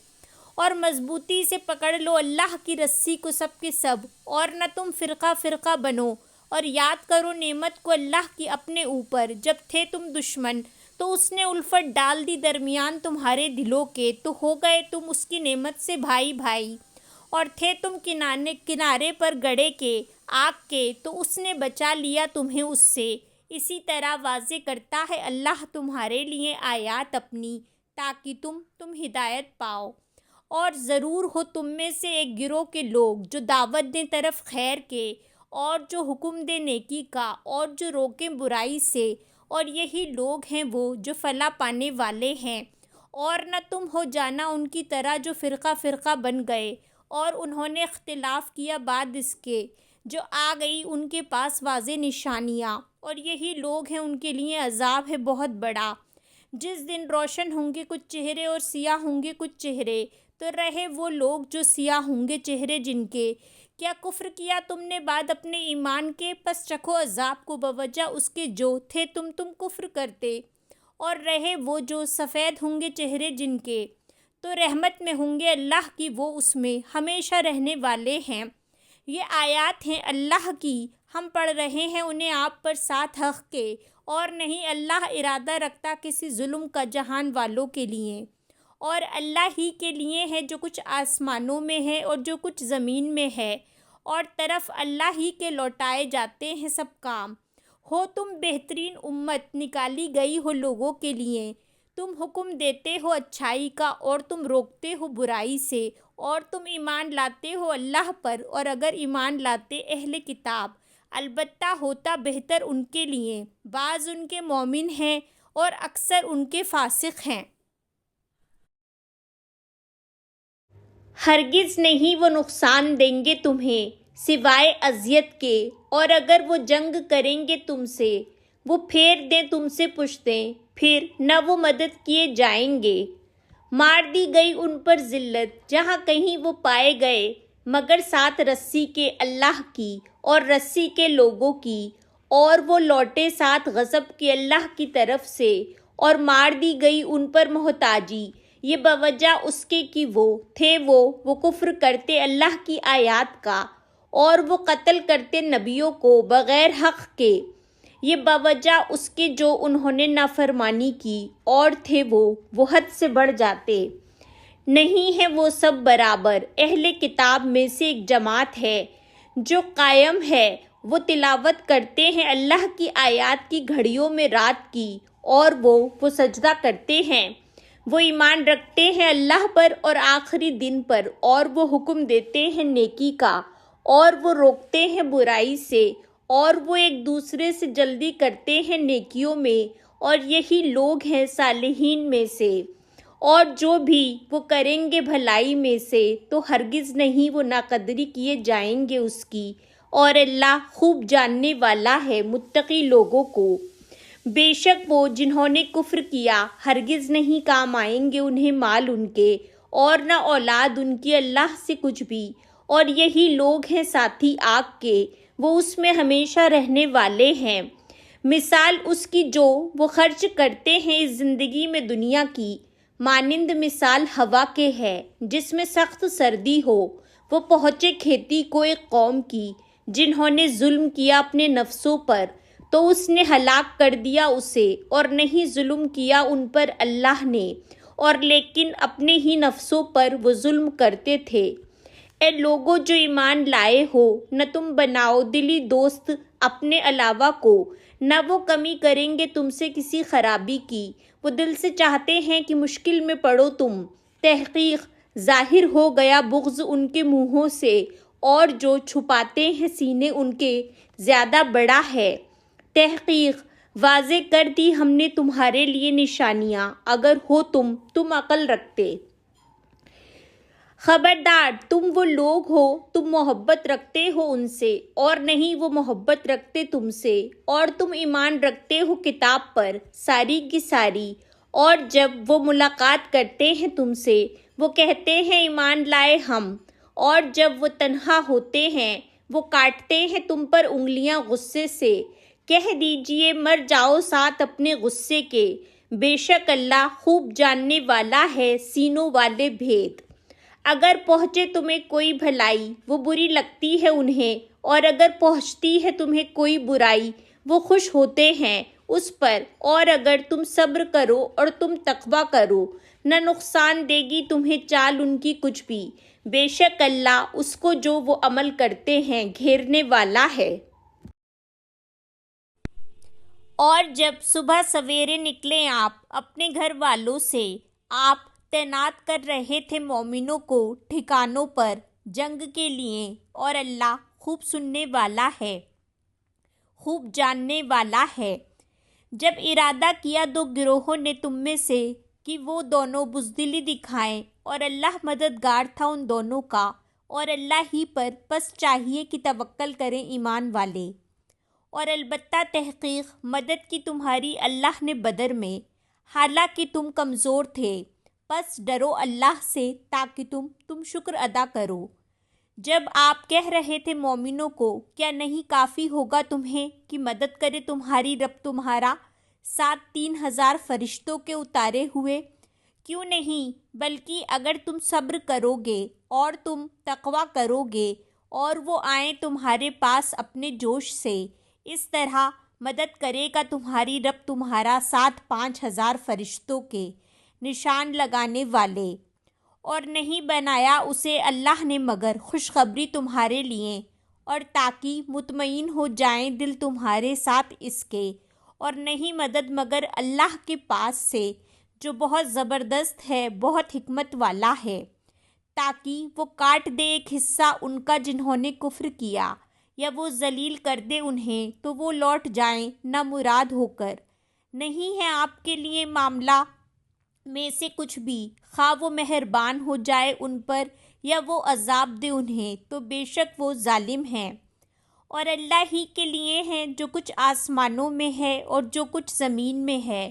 اور مضبوطی سے پکڑ لو اللہ کی رسی کو سب کے سب، اور نہ تم فرقہ فرقہ بنو، اور یاد کرو نعمت کو اللہ کی اپنے اوپر، جب تھے تم دشمن تو اس نے الفت ڈال دی درمیان تمہارے دلوں کے، تو ہو گئے تم اس کی نعمت سے بھائی بھائی، اور تھے تم کنارے پر گڑھے کے آگ کے، تو اس نے بچا لیا تمہیں اس سے۔ اسی طرح واضح کرتا ہے اللہ تمہارے لیے آیات اپنی تاکہ تم ہدایت پاؤ۔ اور ضرور ہو تم میں سے ایک گروہ کے لوگ جو دعوت دیں طرف خیر کے، اور جو حکم دے نیکی کا، اور جو روکیں برائی سے، اور یہی لوگ ہیں وہ جو فلاح پانے والے ہیں۔ اور نہ تم ہو جانا ان کی طرح جو فرقہ فرقہ بن گئے اور انہوں نے اختلاف کیا بعد اس کے جو آ گئی ان کے پاس واضح نشانیاں، اور یہی لوگ ہیں ان کے لیے عذاب ہے بہت بڑا۔ جس دن روشن ہوں گے کچھ چہرے اور سیاہ ہوں گے کچھ چہرے، تو رہے وہ لوگ جو سیاہ ہوں گے چہرے جن کے، کیا کفر کیا تم نے بعد اپنے ایمان کے، پس چکھو عذاب کو بوجہ اس کے جو تھے تم کفر کرتے۔ اور رہے وہ جو سفید ہوں گے چہرے جن کے، تو رحمت میں ہوں گے اللہ کی، وہ اس میں ہمیشہ رہنے والے ہیں۔ یہ آیات ہیں اللہ کی، ہم پڑھ رہے ہیں انہیں آپ پر ساتھ حق کے، اور نہیں اللہ ارادہ رکھتا کسی ظلم کا جہان والوں کے لیے، اور اللہ ہی کے لیے ہے جو کچھ آسمانوں میں ہے اور جو کچھ زمین میں ہے، اور طرف اللہ ہی کے لوٹائے جاتے ہیں سب کام۔ ہو تم بہترین امت نکالی گئی ہو لوگوں کے لیے، تم حکم دیتے ہو اچھائی کا اور تم روکتے ہو برائی سے، اور تم ایمان لاتے ہو اللہ پر، اور اگر ایمان لاتے اہل کتاب، البتہ ہوتا بہتر ان کے لیے، بعض ان کے مومن ہیں اور اکثر ان کے فاسق ہیں۔ ہرگز نہیں وہ نقصان دیں گے تمہیں سوائے اذیت کے، اور اگر وہ جنگ کریں گے تم سے، وہ پھیر دیں تم سے پشتیں، پھر نہ وہ مدد کیے جائیں گے۔ مار دی گئی ان پر ذلت جہاں کہیں وہ پائے گئے، مگر ساتھ رسی کے اللہ کی اور رسی کے لوگوں کی، اور وہ لوٹے ساتھ غضب کے اللہ کی طرف سے، اور مار دی گئی ان پر محتاجی، یہ بوجہ اس کے کہ وہ کفر کرتے اللہ کی آیات کا، اور وہ قتل کرتے نبیوں کو بغیر حق کے، یہ بوجہ اس کے جو انہوں نے نافرمانی کی، اور تھے وہ حد سے بڑھ جاتے۔ نہیں ہے وہ سب برابر، اہل کتاب میں سے ایک جماعت ہے جو قائم ہے، وہ تلاوت کرتے ہیں اللہ کی آیات کی گھڑیوں میں رات کی، اور وہ سجدہ کرتے ہیں، وہ ایمان رکھتے ہیں اللہ پر اور آخری دن پر، اور وہ حکم دیتے ہیں نیکی کا، اور وہ روکتے ہیں برائی سے، اور وہ ایک دوسرے سے جلدی کرتے ہیں نیکیوں میں، اور یہی لوگ ہیں صالحین میں سے۔ اور جو بھی وہ کریں گے بھلائی میں سے، تو ہرگز نہیں وہ ناقدری کیے جائیں گے اس کی، اور اللہ خوب جاننے والا ہے متقی لوگوں کو۔ بے شک وہ جنہوں نے کفر کیا ہرگز نہیں کام آئیں گے انہیں مال ان کے، اور نہ اولاد ان کی اللہ سے کچھ بھی، اور یہی لوگ ہیں ساتھی آگ کے، وہ اس میں ہمیشہ رہنے والے ہیں۔ مثال اس کی جو وہ خرچ کرتے ہیں اس زندگی میں دنیا کی، مانند مثال ہوا کے ہے جس میں سخت سردی ہو، وہ پہنچے کھیتی کو ایک قوم کی جنہوں نے ظلم کیا اپنے نفسوں پر، تو اس نے ہلاک کر دیا اسے، اور نہیں ظلم کیا ان پر اللہ نے، اور لیکن اپنے ہی نفسوں پر وہ ظلم کرتے تھے۔ اے لوگو جو ایمان لائے ہو، نہ تم بناؤ دلی دوست اپنے علاوہ کو، نہ وہ کمی کریں گے تم سے کسی خرابی کی، وہ دل سے چاہتے ہیں کہ مشکل میں پڑو تم۔ تحقیق ظاہر ہو گیا بغض ان کے منہوں سے، اور جو چھپاتے ہیں سینے ان کے زیادہ بڑا ہے۔ تحقیق واضح کر دی ہم نے تمہارے لیے نشانیاں، اگر ہو تم عقل رکھتے۔ خبردار تم وہ لوگ ہو، تم محبت رکھتے ہو ان سے اور نہیں وہ محبت رکھتے تم سے، اور تم ایمان رکھتے ہو کتاب پر ساری کی ساری، اور جب وہ ملاقات کرتے ہیں تم سے وہ کہتے ہیں ایمان لائے ہم، اور جب وہ تنہا ہوتے ہیں وہ کاٹتے ہیں تم پر انگلیاں غصے سے۔ کہہ دیجئے مر جاؤ ساتھ اپنے غصے کے، بے شک اللہ خوب جاننے والا ہے سینوں والے بھید۔ اگر پہنچے تمہیں کوئی بھلائی وہ بری لگتی ہے انہیں، اور اگر پہنچتی ہے تمہیں کوئی برائی وہ خوش ہوتے ہیں اس پر، اور اگر تم صبر کرو اور تم تقویٰ کرو نہ نقصان دے گی تمہیں چال ان کی کچھ بھی، بے شک اللہ اس کو جو وہ عمل کرتے ہیں گھیرنے والا ہے۔ اور جب صبح سویرے نکلے آپ اپنے گھر والوں سے، آپ تعینات کر رہے تھے مومنوں کو ٹھکانوں پر جنگ کے لیے، اور اللہ خوب سننے والا ہے، خوب جاننے والا ہے۔ جب ارادہ کیا دو گروہوں نے تم میں سے کہ وہ دونوں بزدلی دکھائیں، اور اللہ مددگار تھا ان دونوں کا، اور اللہ ہی پر پس چاہیے کہ توکل کریں ایمان والے۔ اور البتہ تحقیق مدد کی تمہاری اللہ نے بدر میں، حالانکہ تم کمزور تھے، پس ڈرو اللہ سے تاکہ تم شکر ادا کرو۔ جب آپ کہہ رہے تھے مومنوں کو کیا نہیں کافی ہوگا تمہیں کہ مدد کرے تمہاری رب تمہارا ساتھ 3000 فرشتوں کے اتارے ہوئے؟ کیوں نہیں، بلکہ اگر تم صبر کرو گے اور تم تقویٰ کرو گے اور وہ آئیں تمہارے پاس اپنے جوش سے، اس طرح مدد کرے گا تمہاری رب تمہارا ساتھ 5000 فرشتوں کے نشان لگانے والے۔ اور نہیں بنایا اسے اللہ نے مگر خوشخبری تمہارے لیے، اور تاکہ مطمئن ہو جائیں دل تمہارے ساتھ اس کے، اور نہیں مدد مگر اللہ کے پاس سے جو بہت زبردست ہے، بہت حکمت والا ہے، تاکہ وہ کاٹ دے ایک حصہ ان کا جنہوں نے کفر کیا، یا وہ ذلیل کر دے انہیں تو وہ لوٹ جائیں نامراد ہو کر۔ نہیں ہے آپ کے لیے معاملہ میں سے کچھ بھی، خواہ وہ مہربان ہو جائے ان پر یا وہ عذاب دے انہیں، تو بے شک وہ ظالم ہیں۔ اور اللہ ہی کے لیے ہیں جو کچھ آسمانوں میں ہے اور جو کچھ زمین میں ہے،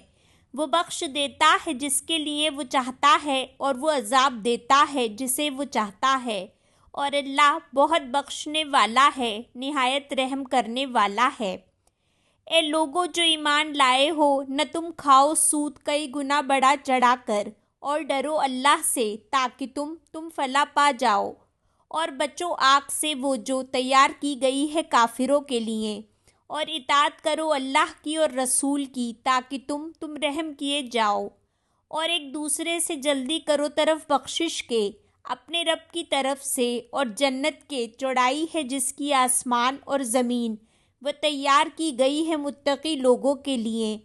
وہ بخش دیتا ہے جس کے لیے وہ چاہتا ہے، اور وہ عذاب دیتا ہے جسے وہ چاہتا ہے، اور اللہ بہت بخشنے والا ہے، نہایت رحم کرنے والا ہے۔ اے لوگو جو ایمان لائے ہو، نہ تم کھاؤ سود کئی گنا بڑھا چڑھا کر، اور ڈرو اللہ سے تاکہ تم فلاح پا جاؤ، اور بچو آگ سے وہ جو تیار کی گئی ہے کافروں کے لیے، اور اطاعت کرو اللہ کی اور رسول کی تاکہ تم رحم کیے جاؤ، اور ایک دوسرے سے جلدی کرو طرف بخشش کے اپنے رب کی طرف سے، اور جنت کے چوڑائی ہے جس کی آسمان اور زمین، وہ تیار کی گئی ہے متقی لوگوں کے لیے،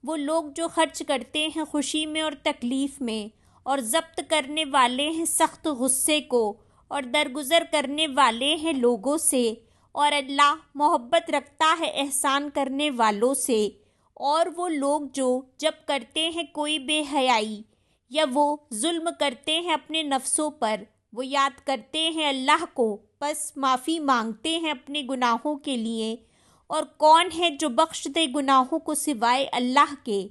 وہ لوگ جو خرچ کرتے ہیں خوشی میں اور تکلیف میں، اور ضبط کرنے والے ہیں سخت غصے کو، اور درگزر کرنے والے ہیں لوگوں سے، اور اللہ محبت رکھتا ہے احسان کرنے والوں سے۔ اور وہ لوگ جو جب کرتے ہیں کوئی بے حیائی یا وہ ظلم کرتے ہیں اپنے نفسوں پر، وہ یاد کرتے ہیں اللہ کو، پس معافی مانگتے ہیں اپنے گناہوں کے لیے، اور کون ہے جو بخش دے گناہوں کو سوائے اللہ کے،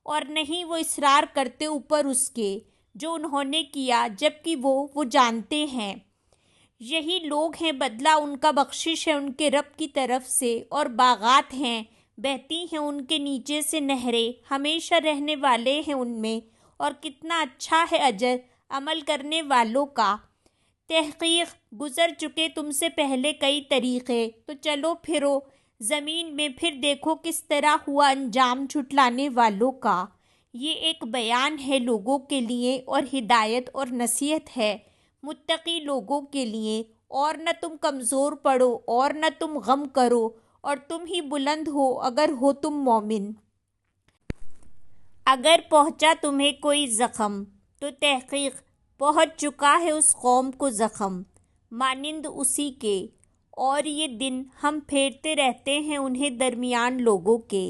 اور نہیں وہ اصرار کرتے اوپر اس کے جو انہوں نے کیا جبکہ وہ جانتے ہیں۔ یہی لوگ ہیں بدلہ ان کا بخشش ہے ان کے رب کی طرف سے، اور باغات ہیں بہتی ہیں ان کے نیچے سے نہریں، ہمیشہ رہنے والے ہیں ان میں، اور کتنا اچھا ہے اجر عمل کرنے والوں کا۔ تحقیق گزر چکے تم سے پہلے کئی طریقے، تو چلو پھرو زمین میں پھر دیکھو کس طرح ہوا انجام جھٹلانے والوں کا۔ یہ ایک بیان ہے لوگوں کے لیے اور ہدایت اور نصیحت ہے متقی لوگوں کے لیے۔ اور نہ تم کمزور پڑو اور نہ تم غم کرو، اور تم ہی بلند ہو اگر ہو تم مومن۔ اگر پہنچا تمہیں کوئی زخم تو تحقیق پہنچ چکا ہے اس قوم کو زخم مانند اسی کے، اور یہ دن ہم پھیرتے رہتے ہیں انہیں درمیان لوگوں کے،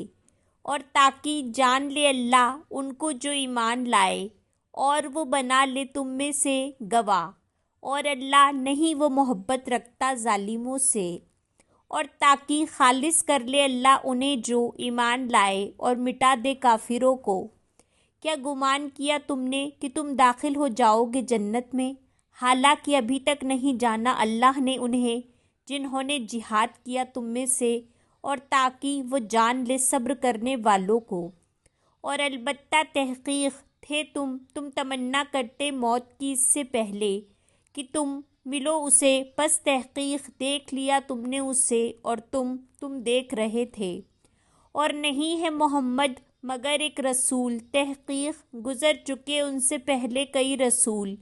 اور تاکہ جان لے اللہ ان کو جو ایمان لائے، اور وہ بنا لے تم میں سے گواہ، اور اللہ نہیں وہ محبت رکھتا ظالموں سے، اور تاکہ خالص کر لے اللہ انہیں جو ایمان لائے اور مٹا دے کافروں کو۔ کیا گمان کیا تم نے کہ تم داخل ہو جاؤ گے جنت میں، حالانکہ ابھی تک نہیں جانا اللہ نے انہیں جنہوں نے جہاد کیا تم میں سے، اور تاکہ وہ جان لے صبر کرنے والوں کو۔ اور البتہ تحقیق تھے تم تمنا کرتے موت کی اس سے پہلے کہ تم ملو اسے، پس تحقیق دیکھ لیا تم نے اسے، اور تم دیکھ رہے تھے۔ اور نہیں ہے محمد مگر ایک رسول، تحقیق گزر چکے ان سے پہلے کئی رسول۔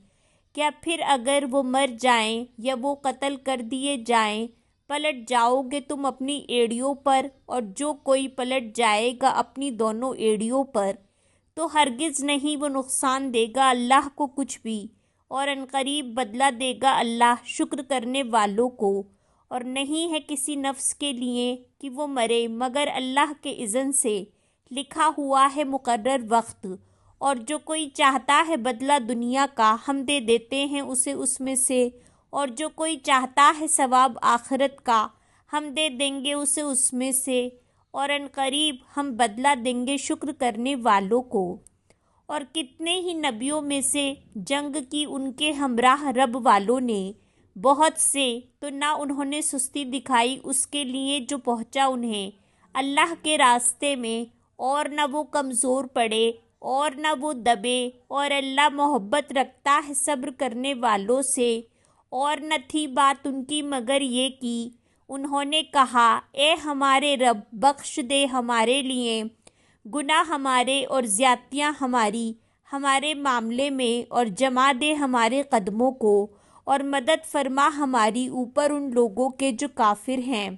کیا پھر اگر وہ مر جائیں یا وہ قتل کر دیے جائیں، پلٹ جاؤ گے تم اپنی ایڑیوں پر، اور جو کوئی پلٹ جائے گا اپنی دونوں ایڑیوں پر تو ہرگز نہیں وہ نقصان دے گا اللہ کو کچھ بھی، اور عنقریب بدلہ دے گا اللہ شکر کرنے والوں کو۔ اور نہیں ہے کسی نفس کے لیے کہ وہ مرے مگر اللہ کے اذن سے، لکھا ہوا ہے مقرر وقت، اور جو کوئی چاہتا ہے بدلہ دنیا کا ہم دے دیتے ہیں اسے اس میں سے، اور جو کوئی چاہتا ہے ثواب آخرت کا ہم دے دیں گے اسے اس میں سے، اور عنقریب ہم بدلہ دیں گے شکر کرنے والوں کو۔ اور کتنے ہی نبیوں میں سے جنگ کی ان کے ہمراہ رب والوں نے، بہت سے تو نہ انہوں نے سستی دکھائی اس کے لیے جو پہنچا انہیں اللہ کے راستے میں، اور نہ وہ کمزور پڑے اور نہ وہ دبے، اور اللہ محبت رکھتا ہے صبر کرنے والوں سے۔ اور نہ تھی بات ان کی مگر یہ کہ انہوں نے کہا اے ہمارے رب بخش دے ہمارے لیے گناہ ہمارے اور زیادتیاں ہمارے معاملے میں، اور جما دے ہمارے قدموں کو، اور مدد فرما ہماری اوپر ان لوگوں کے جو کافر ہیں۔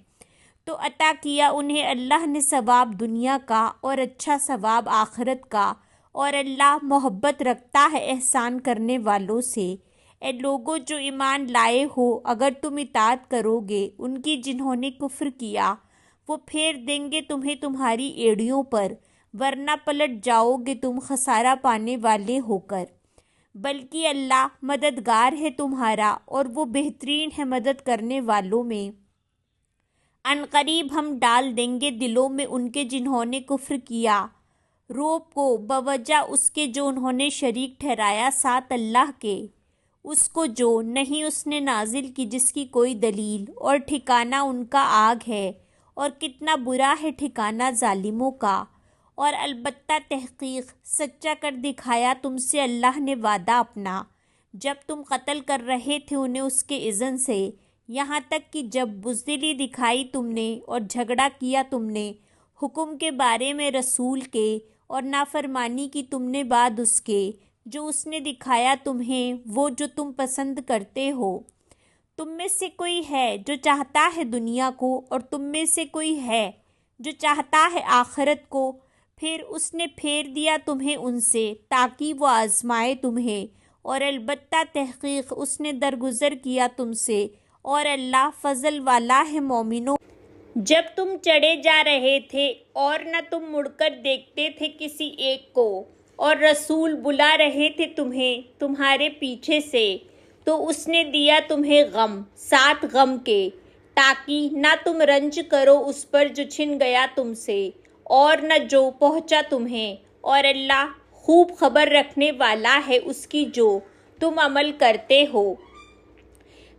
تو عطا کیا انہیں اللہ نے ثواب دنیا کا اور اچھا ثواب آخرت کا، اور اللہ محبت رکھتا ہے احسان کرنے والوں سے۔ اے لوگوں جو ایمان لائے ہو، اگر تم اطاعت کرو گے ان کی جنہوں نے کفر کیا، وہ پھیر دیں گے تمہیں تمہاری ایڑیوں پر، ورنہ پلٹ جاؤ گے تم خسارہ پانے والے ہو کر۔ بلکہ اللہ مددگار ہے تمہارا، اور وہ بہترین ہے مدد کرنے والوں میں۔ عنقریب ہم ڈال دیں گے دلوں میں ان کے جنہوں نے کفر کیا روب کو، بوجہ اس کے جو انہوں نے شریک ٹھہرایا ساتھ اللہ کے، اس کو جو نہیں اس نے نازل کی جس کی کوئی دلیل، اور ٹھکانہ ان کا آگ ہے، اور کتنا برا ہے ٹھکانہ ظالموں کا۔ اور البتہ تحقیق سچا کر دکھایا تم سے اللہ نے وعدہ اپنا، جب تم قتل کر رہے تھے انہیں اس کے اذن سے، یہاں تک کہ جب بزدلی دکھائی تم نے اور جھگڑا کیا تم نے حکم کے بارے میں رسول کے، اور نافرمانی کی تم نے بعد اس کے جو اس نے دکھایا تمہیں وہ جو تم پسند کرتے ہو۔ تم میں سے کوئی ہے جو چاہتا ہے دنیا کو، اور تم میں سے کوئی ہے جو چاہتا ہے آخرت کو، پھر اس نے پھیر دیا تمہیں ان سے تاکہ وہ آزمائے تمہیں، اور البتہ تحقیق اس نے درگزر کیا تم سے، اور اللہ فضل والا ہے مومنوں۔ جب تم چڑھے جا رہے تھے اور نہ تم مڑ کر دیکھتے تھے کسی ایک کو، اور رسول بلا رہے تھے تمہیں تمہارے پیچھے سے، تو اس نے دیا تمہیں غم ساتھ غم کے، تاکہ نہ تم رنج کرو اس پر جو چھن گیا تم سے، اور نہ جو پہنچا تمہیں، اور اللہ خوب خبر رکھنے والا ہے اس کی جو تم عمل کرتے ہو۔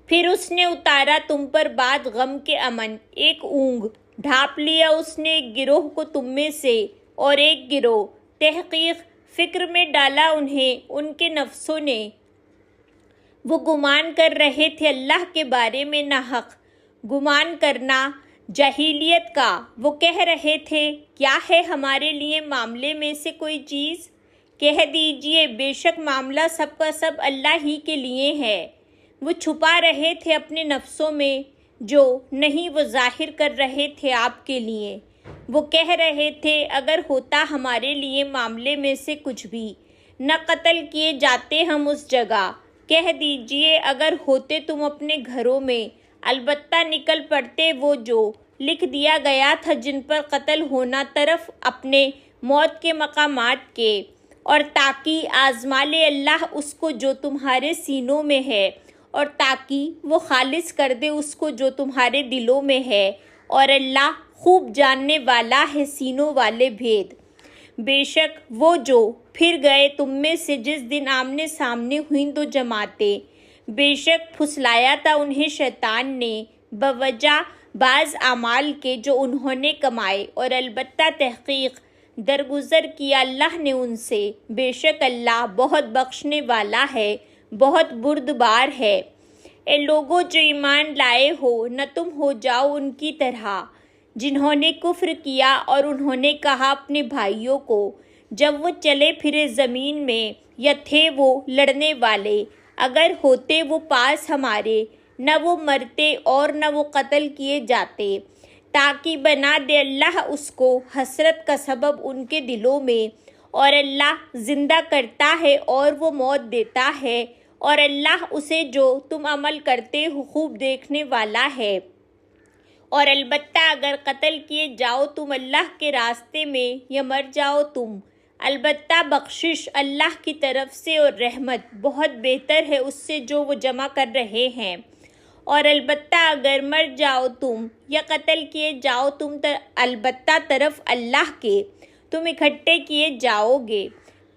پھر اس نے اتارا تم پر بعد غم کے امن، ایک اونگ ڈھانپ لیا اس نے ایک گروہ کو تم میں سے، اور ایک گروہ تحقیق فکر میں ڈالا انہیں ان کے نفسوں نے، وہ گمان کر رہے تھے اللہ کے بارے میں ناحق گمان کرنا جاہلیت کا، وہ کہہ رہے تھے کیا ہے ہمارے لیے معاملے میں سے کوئی چیز؟ کہہ دیجئے بے شک معاملہ سب کا سب اللہ ہی کے لیے ہے۔ وہ چھپا رہے تھے اپنے نفسوں میں جو نہیں وہ ظاہر کر رہے تھے آپ کے لیے۔ وہ کہہ رہے تھے اگر ہوتا ہمارے لیے معاملے میں سے کچھ بھی، نہ قتل کیے جاتے ہم اس جگہ۔ کہہ دیجئے اگر ہوتے تم اپنے گھروں میں، البتہ نکل پڑتے وہ جو لکھ دیا گیا تھا جن پر قتل ہونا طرف اپنے موت کے مقامات کے، اور تاکہ آزما لے اللہ اس کو جو تمہارے سینوں میں ہے، اور تاکہ وہ خالص کر دے اس کو جو تمہارے دلوں میں ہے، اور اللہ خوب جاننے والا ہے سینوں والے بھید۔ بے شک وہ جو پھر گئے تم میں سے جس دن آمنے سامنے ہوئیں دو جماعتیں، بے شک پھسلایا تھا انہیں شیطان نے بوجہ بعض اعمال کے جو انہوں نے کمائے، اور البتہ تحقیق درگزر کیا اللہ نے ان سے، بے شک اللہ بہت بخشنے والا ہے، بہت بردبار ہے۔ اے لوگو جو ایمان لائے ہو، نہ تم ہو جاؤ ان کی طرح جنہوں نے کفر کیا اور انہوں نے کہا اپنے بھائیوں کو جب وہ چلے پھرے زمین میں یا تھے وہ لڑنے والے، اگر ہوتے وہ پاس ہمارے، نہ وہ مرتے اور نہ وہ قتل کیے جاتے، تاکہ بنا دے اللہ اس کو حسرت کا سبب ان کے دلوں میں، اور اللہ زندہ کرتا ہے اور وہ موت دیتا ہے، اور اللہ اسے جو تم عمل کرتے ہو خوب دیکھنے والا ہے۔ اور البتہ اگر قتل کیے جاؤ تم اللہ کے راستے میں یا مر جاؤ تم، البتہ بخشش اللہ کی طرف سے اور رحمت بہت بہتر ہے اس سے جو وہ جمع کر رہے ہیں۔ اور البتہ اگر مر جاؤ تم یا قتل کیے جاؤ تم البتہ طرف اللہ کے تم اکٹھے کیے جاؤ گے،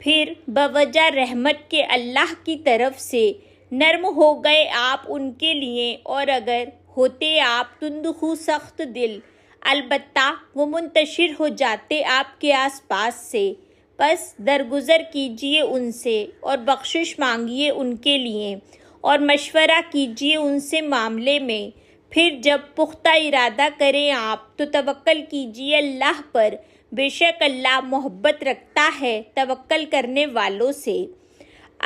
پھر بوجہ رحمت کے اللہ کی طرف سے نرم ہو گئے آپ ان کے لیے، اور اگر ہوتے آپ تندخو سخت دل، البتہ وہ منتشر ہو جاتے آپ کے آس پاس سے، پس درگزر کیجئے ان سے اور بخشش مانگیے ان کے لیے، اور مشورہ کیجئے ان سے معاملے میں، پھر جب پختہ ارادہ کریں آپ تو توکل کیجئے اللہ پر، بے شک اللہ محبت رکھتا ہے توکل کرنے والوں سے۔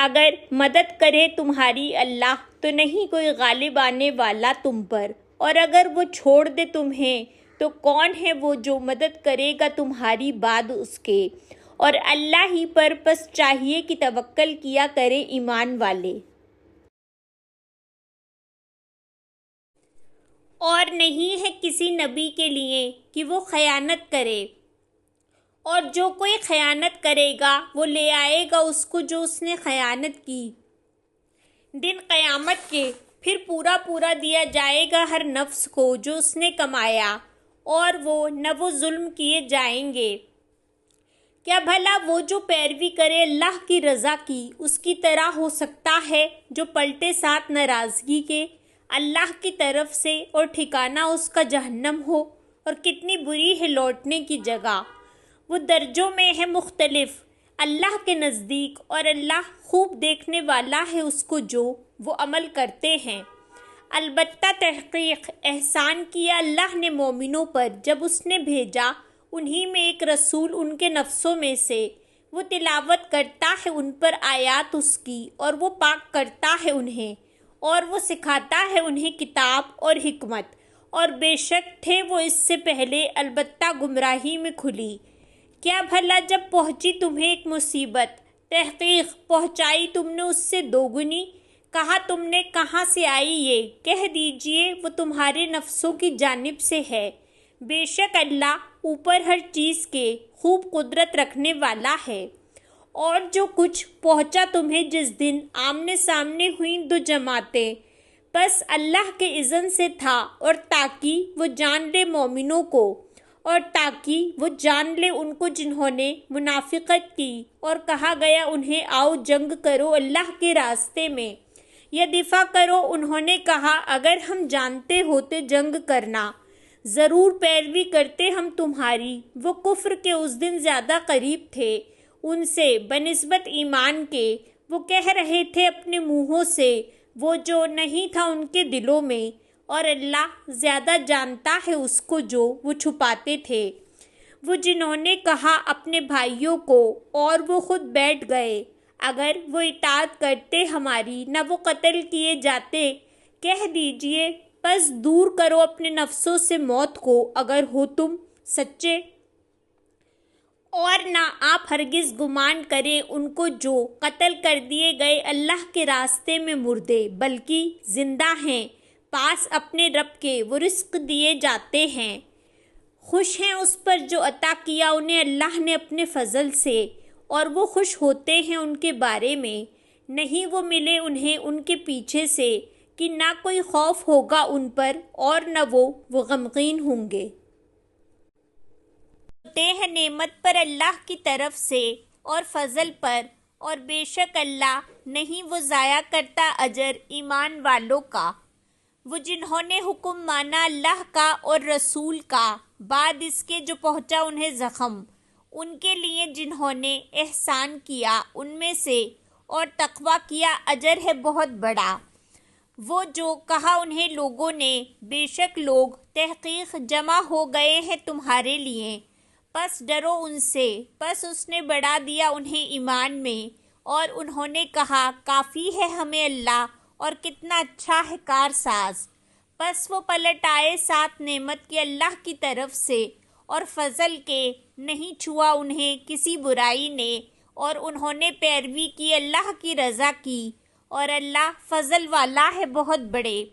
اگر مدد کرے تمہاری اللہ تو نہیں کوئی غالب آنے والا تم پر، اور اگر وہ چھوڑ دے تمہیں تو کون ہے وہ جو مدد کرے گا تمہاری بعد اس کے، اور اللہ ہی پر پس چاہیے کہ توکل کیا کرے ایمان والے۔ اور نہیں ہے کسی نبی کے لیے کہ وہ خیانت کرے، اور جو کوئی خیانت کرے گا وہ لے آئے گا اس کو جو اس نے خیانت کی، دن قیامت کے پھر پورا پورا دیا جائے گا ہر نفس کو جو اس نے کمایا، اور نہ وہ ظلم کیے جائیں گے۔ کیا بھلا وہ جو پیروی کرے اللہ کی رضا کی اس کی طرح ہو سکتا ہے جو پلٹے ساتھ ناراضگی کے اللہ کی طرف سے، اور ٹھکانہ اس کا جہنم ہو، اور کتنی بری ہے لوٹنے کی جگہ۔ وہ درجوں میں ہے مختلف اللہ کے نزدیک، اور اللہ خوب دیکھنے والا ہے اس کو جو وہ عمل کرتے ہیں۔ البتہ تحقیق احسان کیا اللہ نے مومنوں پر جب اس نے بھیجا انہی میں ایک رسول ان کے نفسوں میں سے، وہ تلاوت کرتا ہے ان پر آیات اس کی، اور وہ پاک کرتا ہے انہیں، اور وہ سکھاتا ہے انہیں کتاب اور حکمت، اور بے شک تھے وہ اس سے پہلے البتہ گمراہی میں کھلی۔ کیا بھلا جب پہنچی تمہیں ایک مصیبت، تحقیق پہنچائی تم نے اس سے دوگنی، کہا تم نے کہاں سے آئی یہ، کہہ دیجئے وہ تمہارے نفسوں کی جانب سے ہے، بے شک اللہ اوپر ہر چیز کے خوب قدرت رکھنے والا ہے۔ اور جو کچھ پہنچا تمہیں جس دن آمنے سامنے ہوئیں دو جماعتیں، بس اللہ کے اذن سے تھا، اور تاکہ وہ جان لے مومنوں کو، اور تاکہ وہ جان لے ان کو جنہوں نے منافقت کی، اور کہا گیا انہیں آؤ جنگ کرو اللہ کے راستے میں یا دفاع کرو، انہوں نے کہا اگر ہم جانتے ہوتے جنگ کرنا ضرور پیروی کرتے ہم تمہاری۔ وہ کفر کے اس دن زیادہ قریب تھے ان سے بنسبت ایمان کے، وہ کہہ رہے تھے اپنے منہوں سے وہ جو نہیں تھا ان کے دلوں میں، اور اللہ زیادہ جانتا ہے اس کو جو وہ چھپاتے تھے۔ وہ جنہوں نے کہا اپنے بھائیوں کو اور وہ خود بیٹھ گئے، اگر وہ اطاعت کرتے ہماری نہ وہ قتل کیے جاتے، کہہ دیجئے پس دور کرو اپنے نفسوں سے موت کو اگر ہو تم سچے، اور نہ آپ ہرگز گمان کریں ان کو جو قتل کر دیے گئے اللہ کے راستے میں مردے، بلکہ زندہ ہیں، پاس اپنے رب کے وہ رزق دیے جاتے ہیں، خوش ہیں اس پر جو عطا کیا انہیں اللہ نے اپنے فضل سے، اور وہ خوش ہوتے ہیں ان کے بارے میں، نہیں وہ ملے انہیں ان کے پیچھے سے کہ نہ کوئی خوف ہوگا ان پر اور نہ وہ غمگین ہوں گے۔ ہوتے ہیں نعمت پر اللہ کی طرف سے اور فضل پر، اور بے شک اللہ نہیں وہ ضائع کرتا اجر ایمان والوں کا۔ وہ جنہوں نے حکم مانا اللہ کا اور رسول کا بعد اس کے جو پہنچا انہیں زخم، ان کے لیے جنہوں نے احسان کیا ان میں سے اور تقویٰ کیا اجر ہے بہت بڑا۔ وہ جو کہا انہیں لوگوں نے بے شک لوگ تحقیق جمع ہو گئے ہیں تمہارے لیے، پس ڈرو ان سے، پس اس نے بڑھا دیا انہیں ایمان میں، اور انہوں نے کہا کافی ہے ہمیں اللہ اور کتنا اچھا ہے کارساز۔ پس وہ پلٹ آئے ساتھ نعمت کی اللہ کی طرف سے اور فضل کے، نہیں چھوا انہیں کسی برائی نے، اور انہوں نے پیروی کی اللہ کی رضا کی، اور اللہ فضل والا ہے بہت بڑے۔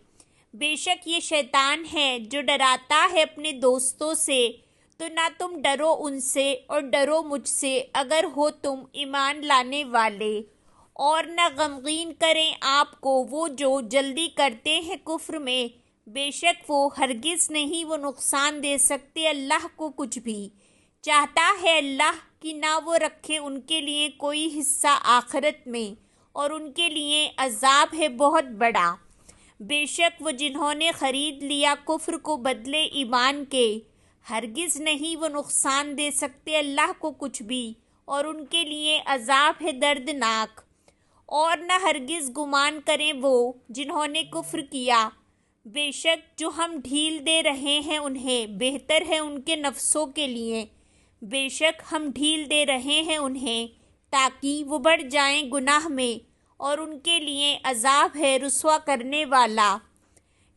بے شک یہ شیطان ہے جو ڈراتا ہے اپنے دوستوں سے، تو نہ تم ڈرو ان سے اور ڈرو مجھ سے اگر ہو تم ایمان لانے والے، اور نہ غمگین کریں آپ کو وہ جو جلدی کرتے ہیں کفر میں، بے شک وہ ہرگز نہیں وہ نقصان دے سکتے اللہ کو کچھ بھی۔ چاہتا ہے اللہ کہ نہ وہ رکھے ان کے لیے کوئی حصہ آخرت میں، اور ان کے لیے عذاب ہے بہت بڑا۔ بے شک وہ جنہوں نے خرید لیا کفر کو بدلے ایمان کے، ہرگز نہیں وہ نقصان دے سکتے اللہ کو کچھ بھی، اور ان کے لیے عذاب ہے دردناک۔ اور نہ ہرگز گمان کریں وہ جنہوں نے کفر کیا، بے شک جو ہم ڈھیل دے رہے ہیں انہیں بہتر ہے ان کے نفسوں کے لیے، بے شک ہم ڈھیل دے رہے ہیں انہیں تاکہ وہ بڑھ جائیں گناہ میں، اور ان کے لیے عذاب ہے رسوا کرنے والا۔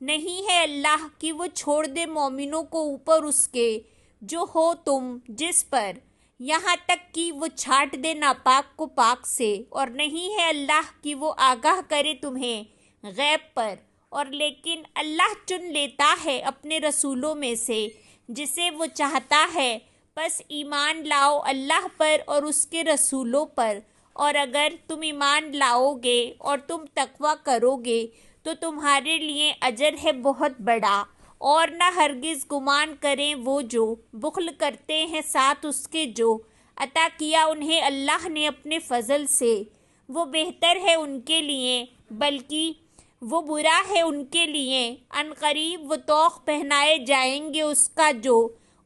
نہیں ہے اللہ کہ وہ چھوڑ دے مومنوں کو اوپر اس کے جو ہو تم جس پر، یہاں تک کہ وہ چھانٹ دے ناپاک کو پاک سے، اور نہیں ہے اللہ کہ وہ آگاہ کرے تمہیں غیب پر، اور لیکن اللہ چن لیتا ہے اپنے رسولوں میں سے جسے وہ چاہتا ہے۔ پس ایمان لاؤ اللہ پر اور اس کے رسولوں پر، اور اگر تم ایمان لاؤ گے اور تم تقویٰ کرو گے تو تمہارے لیے اجر ہے بہت بڑا۔ اور نہ ہرگز گمان کریں وہ جو بخل کرتے ہیں ساتھ اس کے جو عطا کیا انہیں اللہ نے اپنے فضل سے، وہ بہتر ہے ان کے لیے بلکہ وہ برا ہے ان کے لیے۔ عنقریب وہ طوق پہنائے جائیں گے اس کا جو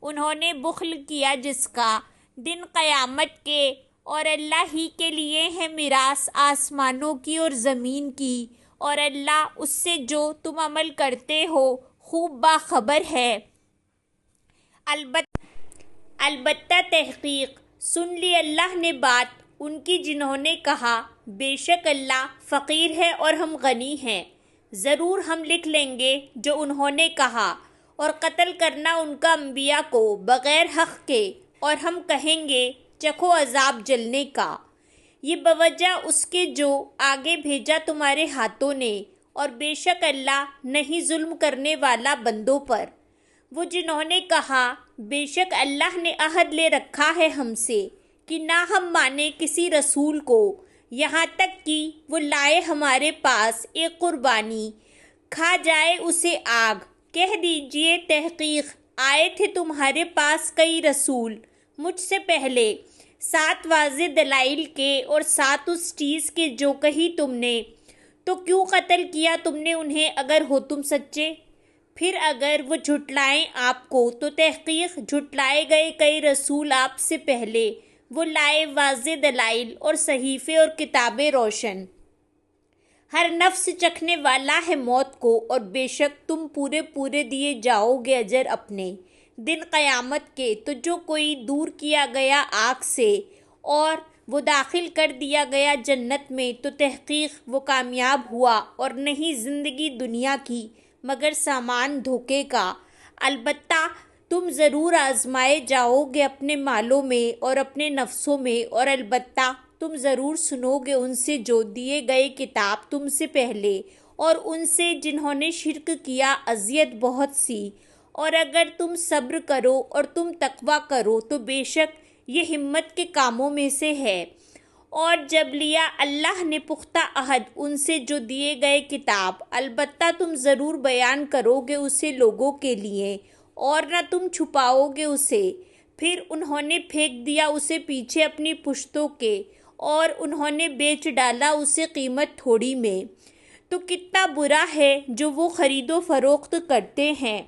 انہوں نے بخل کیا جس کا دن قیامت کے، اور اللہ ہی کے لیے ہے میراث آسمانوں کی اور زمین کی، اور اللہ اس سے جو تم عمل کرتے ہو خوب باخبر ہے۔ البتہ تحقیق سن لی اللہ نے بات ان کی جنہوں نے کہا بے شک اللہ فقیر ہے اور ہم غنی ہیں، ضرور ہم لکھ لیں گے جو انہوں نے کہا، اور قتل کرنا ان کا انبیاء کو بغیر حق کے، اور ہم کہیں گے چکھو عذاب جلنے کا، یہ بوجہ اس کے جو آگے بھیجا تمہارے ہاتھوں نے، اور بے شک اللہ نہیں ظلم کرنے والا بندوں پر۔ وہ جنہوں نے کہا بے شک اللہ نے عہد لے رکھا ہے ہم سے کہ نہ ہم مانے کسی رسول کو یہاں تک کہ وہ لائے ہمارے پاس ایک قربانی، کھا جائے اسے آگ۔ کہہ دیجئے تحقیق آئے تھے تمہارے پاس کئی رسول مجھ سے پہلے، ساتھ واضح دلائل کے اور ساتھ اس چیز کے جو کہی تم نے، تو کیوں قتل کیا تم نے انہیں اگر ہو تم سچے؟ پھر اگر وہ جھٹلائیں آپ کو تو تحقیق جھٹلائے گئے کئی رسول آپ سے پہلے، وہ لائے واضح دلائل اور صحیفے اور کتابیں روشن۔ ہر نفس چکھنے والا ہے موت کو، اور بے شک تم پورے پورے دیے جاؤ گے اجر اپنے دن قیامت کے۔ تو جو کوئی دور کیا گیا آگ سے اور وہ داخل کر دیا گیا جنت میں تو تحقیق وہ کامیاب ہوا، اور نہیں زندگی دنیا کی مگر سامان دھوکے کا۔ البتہ تم ضرور آزمائے جاؤ گے اپنے مالوں میں اور اپنے نفسوں میں، اور البتہ تم ضرور سنو گے ان سے جو دیے گئے کتاب تم سے پہلے، اور ان سے جنہوں نے شرک کیا اذیت بہت سی۔ اور اگر تم صبر کرو اور تم تقویٰ کرو تو بے شک یہ ہمت کے کاموں میں سے ہے۔ اور جب لیا اللہ نے پختہ عہد ان سے جو دیے گئے کتاب، البتہ تم ضرور بیان کرو گے اسے لوگوں کے لیے اور نہ تم چھپاؤ گے اسے۔ پھر انہوں نے پھینک دیا اسے پیچھے اپنی پشتوں کے، اور انہوں نے بیچ ڈالا اسے قیمت تھوڑی میں۔ تو کتنا برا ہے جو وہ خرید و فروخت کرتے ہیں۔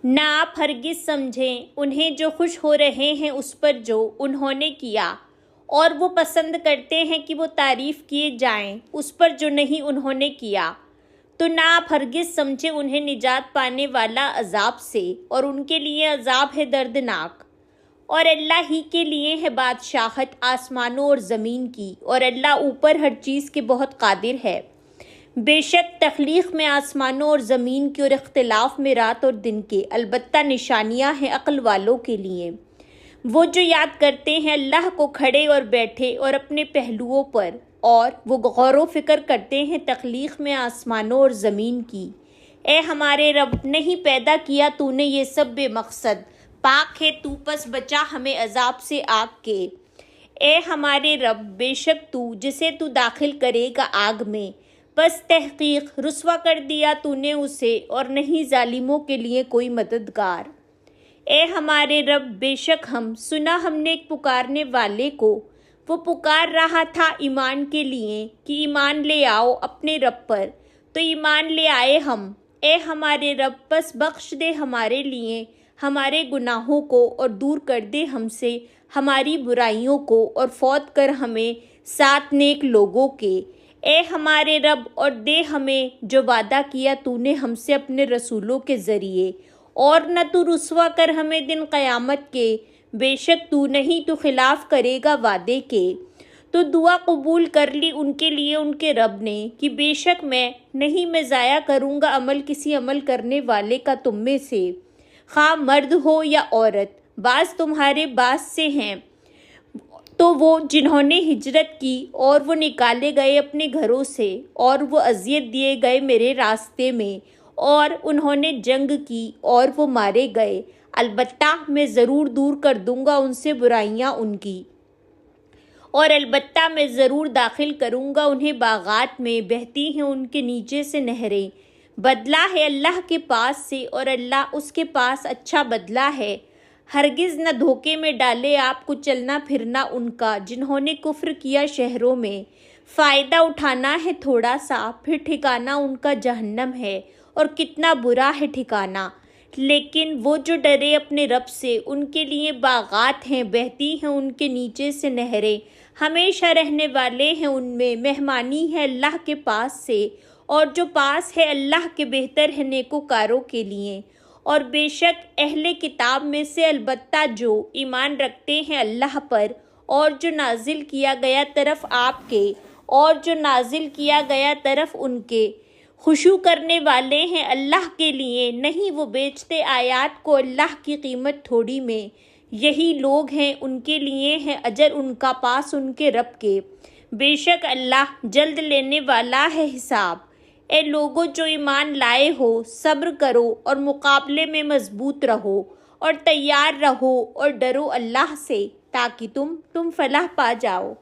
نہ آپ ہرگز سمجھیں انہیں جو خوش ہو رہے ہیں اس پر جو انہوں نے کیا، اور وہ پسند کرتے ہیں کہ وہ تعریف کیے جائیں اس پر جو نہیں انہوں نے کیا۔ تو نہ آپ ہرگز سمجھیں انہیں نجات پانے والا عذاب سے، اور ان کے لیے عذاب ہے دردناک۔ اور اللہ ہی کے لیے ہے بادشاہت آسمانوں اور زمین کی، اور اللہ اوپر ہر چیز کے بہت قادر ہے۔ بے شک تخلیق میں آسمانوں اور زمین کی اور اختلاف میں رات اور دن کے البتہ نشانیاں ہیں عقل والوں کے لیے۔ وہ جو یاد کرتے ہیں اللہ کو کھڑے اور بیٹھے اور اپنے پہلوؤں پر، اور وہ غور و فکر کرتے ہیں تخلیق میں آسمانوں اور زمین کی۔ اے ہمارے رب، نہیں پیدا کیا تو نے یہ سب بے مقصد، پاک ہے تو پس بچا ہمیں عذاب سے آگ کے۔ اے ہمارے رب، بے شک تو جسے تو داخل کرے گا آگ میں، بس تحقیق رسوا کر دیا تو نے اسے، اور نہیں ظالموں کے لیے کوئی مددگار۔ اے ہمارے رب، بے شک سنا ہم نے ایک پکارنے والے کو، وہ پکار رہا تھا ایمان کے لیے کہ ایمان لے آؤ اپنے رب پر، تو ایمان لے آئے ہم۔ اے ہمارے رب، بس بخش دے ہمارے لیے ہمارے گناہوں کو، اور دور کر دے ہم سے ہماری برائیوں کو، اور فوت کر ہمیں ساتھ نیک لوگوں کے۔ اے ہمارے رب، اور دے ہمیں جو وعدہ کیا تو نے ہم سے اپنے رسولوں کے ذریعے، اور نہ تو رسوا کر ہمیں دن قیامت کے، بے شک تو نہیں تو خلاف کرے گا وعدے کے۔ تو دعا قبول کر لی ان کے لیے ان کے رب نے کہ بے شک میں ضائع کروں گا عمل کسی عمل کرنے والے کا تم میں سے، خواہ مرد ہو یا عورت، بعض تمہارے بعض سے ہیں۔ تو وہ جنہوں نے ہجرت کی اور وہ نکالے گئے اپنے گھروں سے، اور وہ اذیت دیے گئے میرے راستے میں، اور انہوں نے جنگ کی اور وہ مارے گئے، البتہ میں ضرور دور کر دوں گا ان سے برائیاں ان کی، اور البتہ میں ضرور داخل کروں گا انہیں باغات میں بہتی ہیں ان کے نیچے سے نہریں۔ بدلہ ہے اللہ کے پاس سے، اور اللہ اس کے پاس اچھا بدلہ ہے۔ ہرگز نہ دھوکے میں ڈالے آپ کو چلنا پھرنا ان کا جنہوں نے کفر کیا شہروں میں۔ فائدہ اٹھانا ہے تھوڑا سا، پھر ٹھکانہ ان کا جہنم ہے، اور کتنا برا ہے ٹھکانہ۔ لیکن وہ جو ڈرے اپنے رب سے، ان کے لیے باغات ہیں، بہتی ہیں ان کے نیچے سے نہریں، ہمیشہ رہنے والے ہیں ان میں، مہمانی ہے اللہ کے پاس سے، اور جو پاس ہے اللہ کے بہتر ہے نیکوکاروں کے لیے۔ اور بے شک اہل کتاب میں سے البتہ جو ایمان رکھتے ہیں اللہ پر، اور جو نازل کیا گیا طرف آپ کے، اور جو نازل کیا گیا طرف ان کے، خشوع کرنے والے ہیں اللہ کے لیے، نہیں وہ بیچتے آیات کو اللہ کی قیمت تھوڑی میں۔ یہی لوگ ہیں، ان کے لیے ہے اجر ان کا پاس ان کے رب کے، بے شک اللہ جلد لینے والا ہے حساب۔ اے لوگو جو ایمان لائے ہو، صبر کرو اور مقابلے میں مضبوط رہو، اور تیار رہو اور ڈرو اللہ سے، تاکہ تم فلاح پا جاؤ۔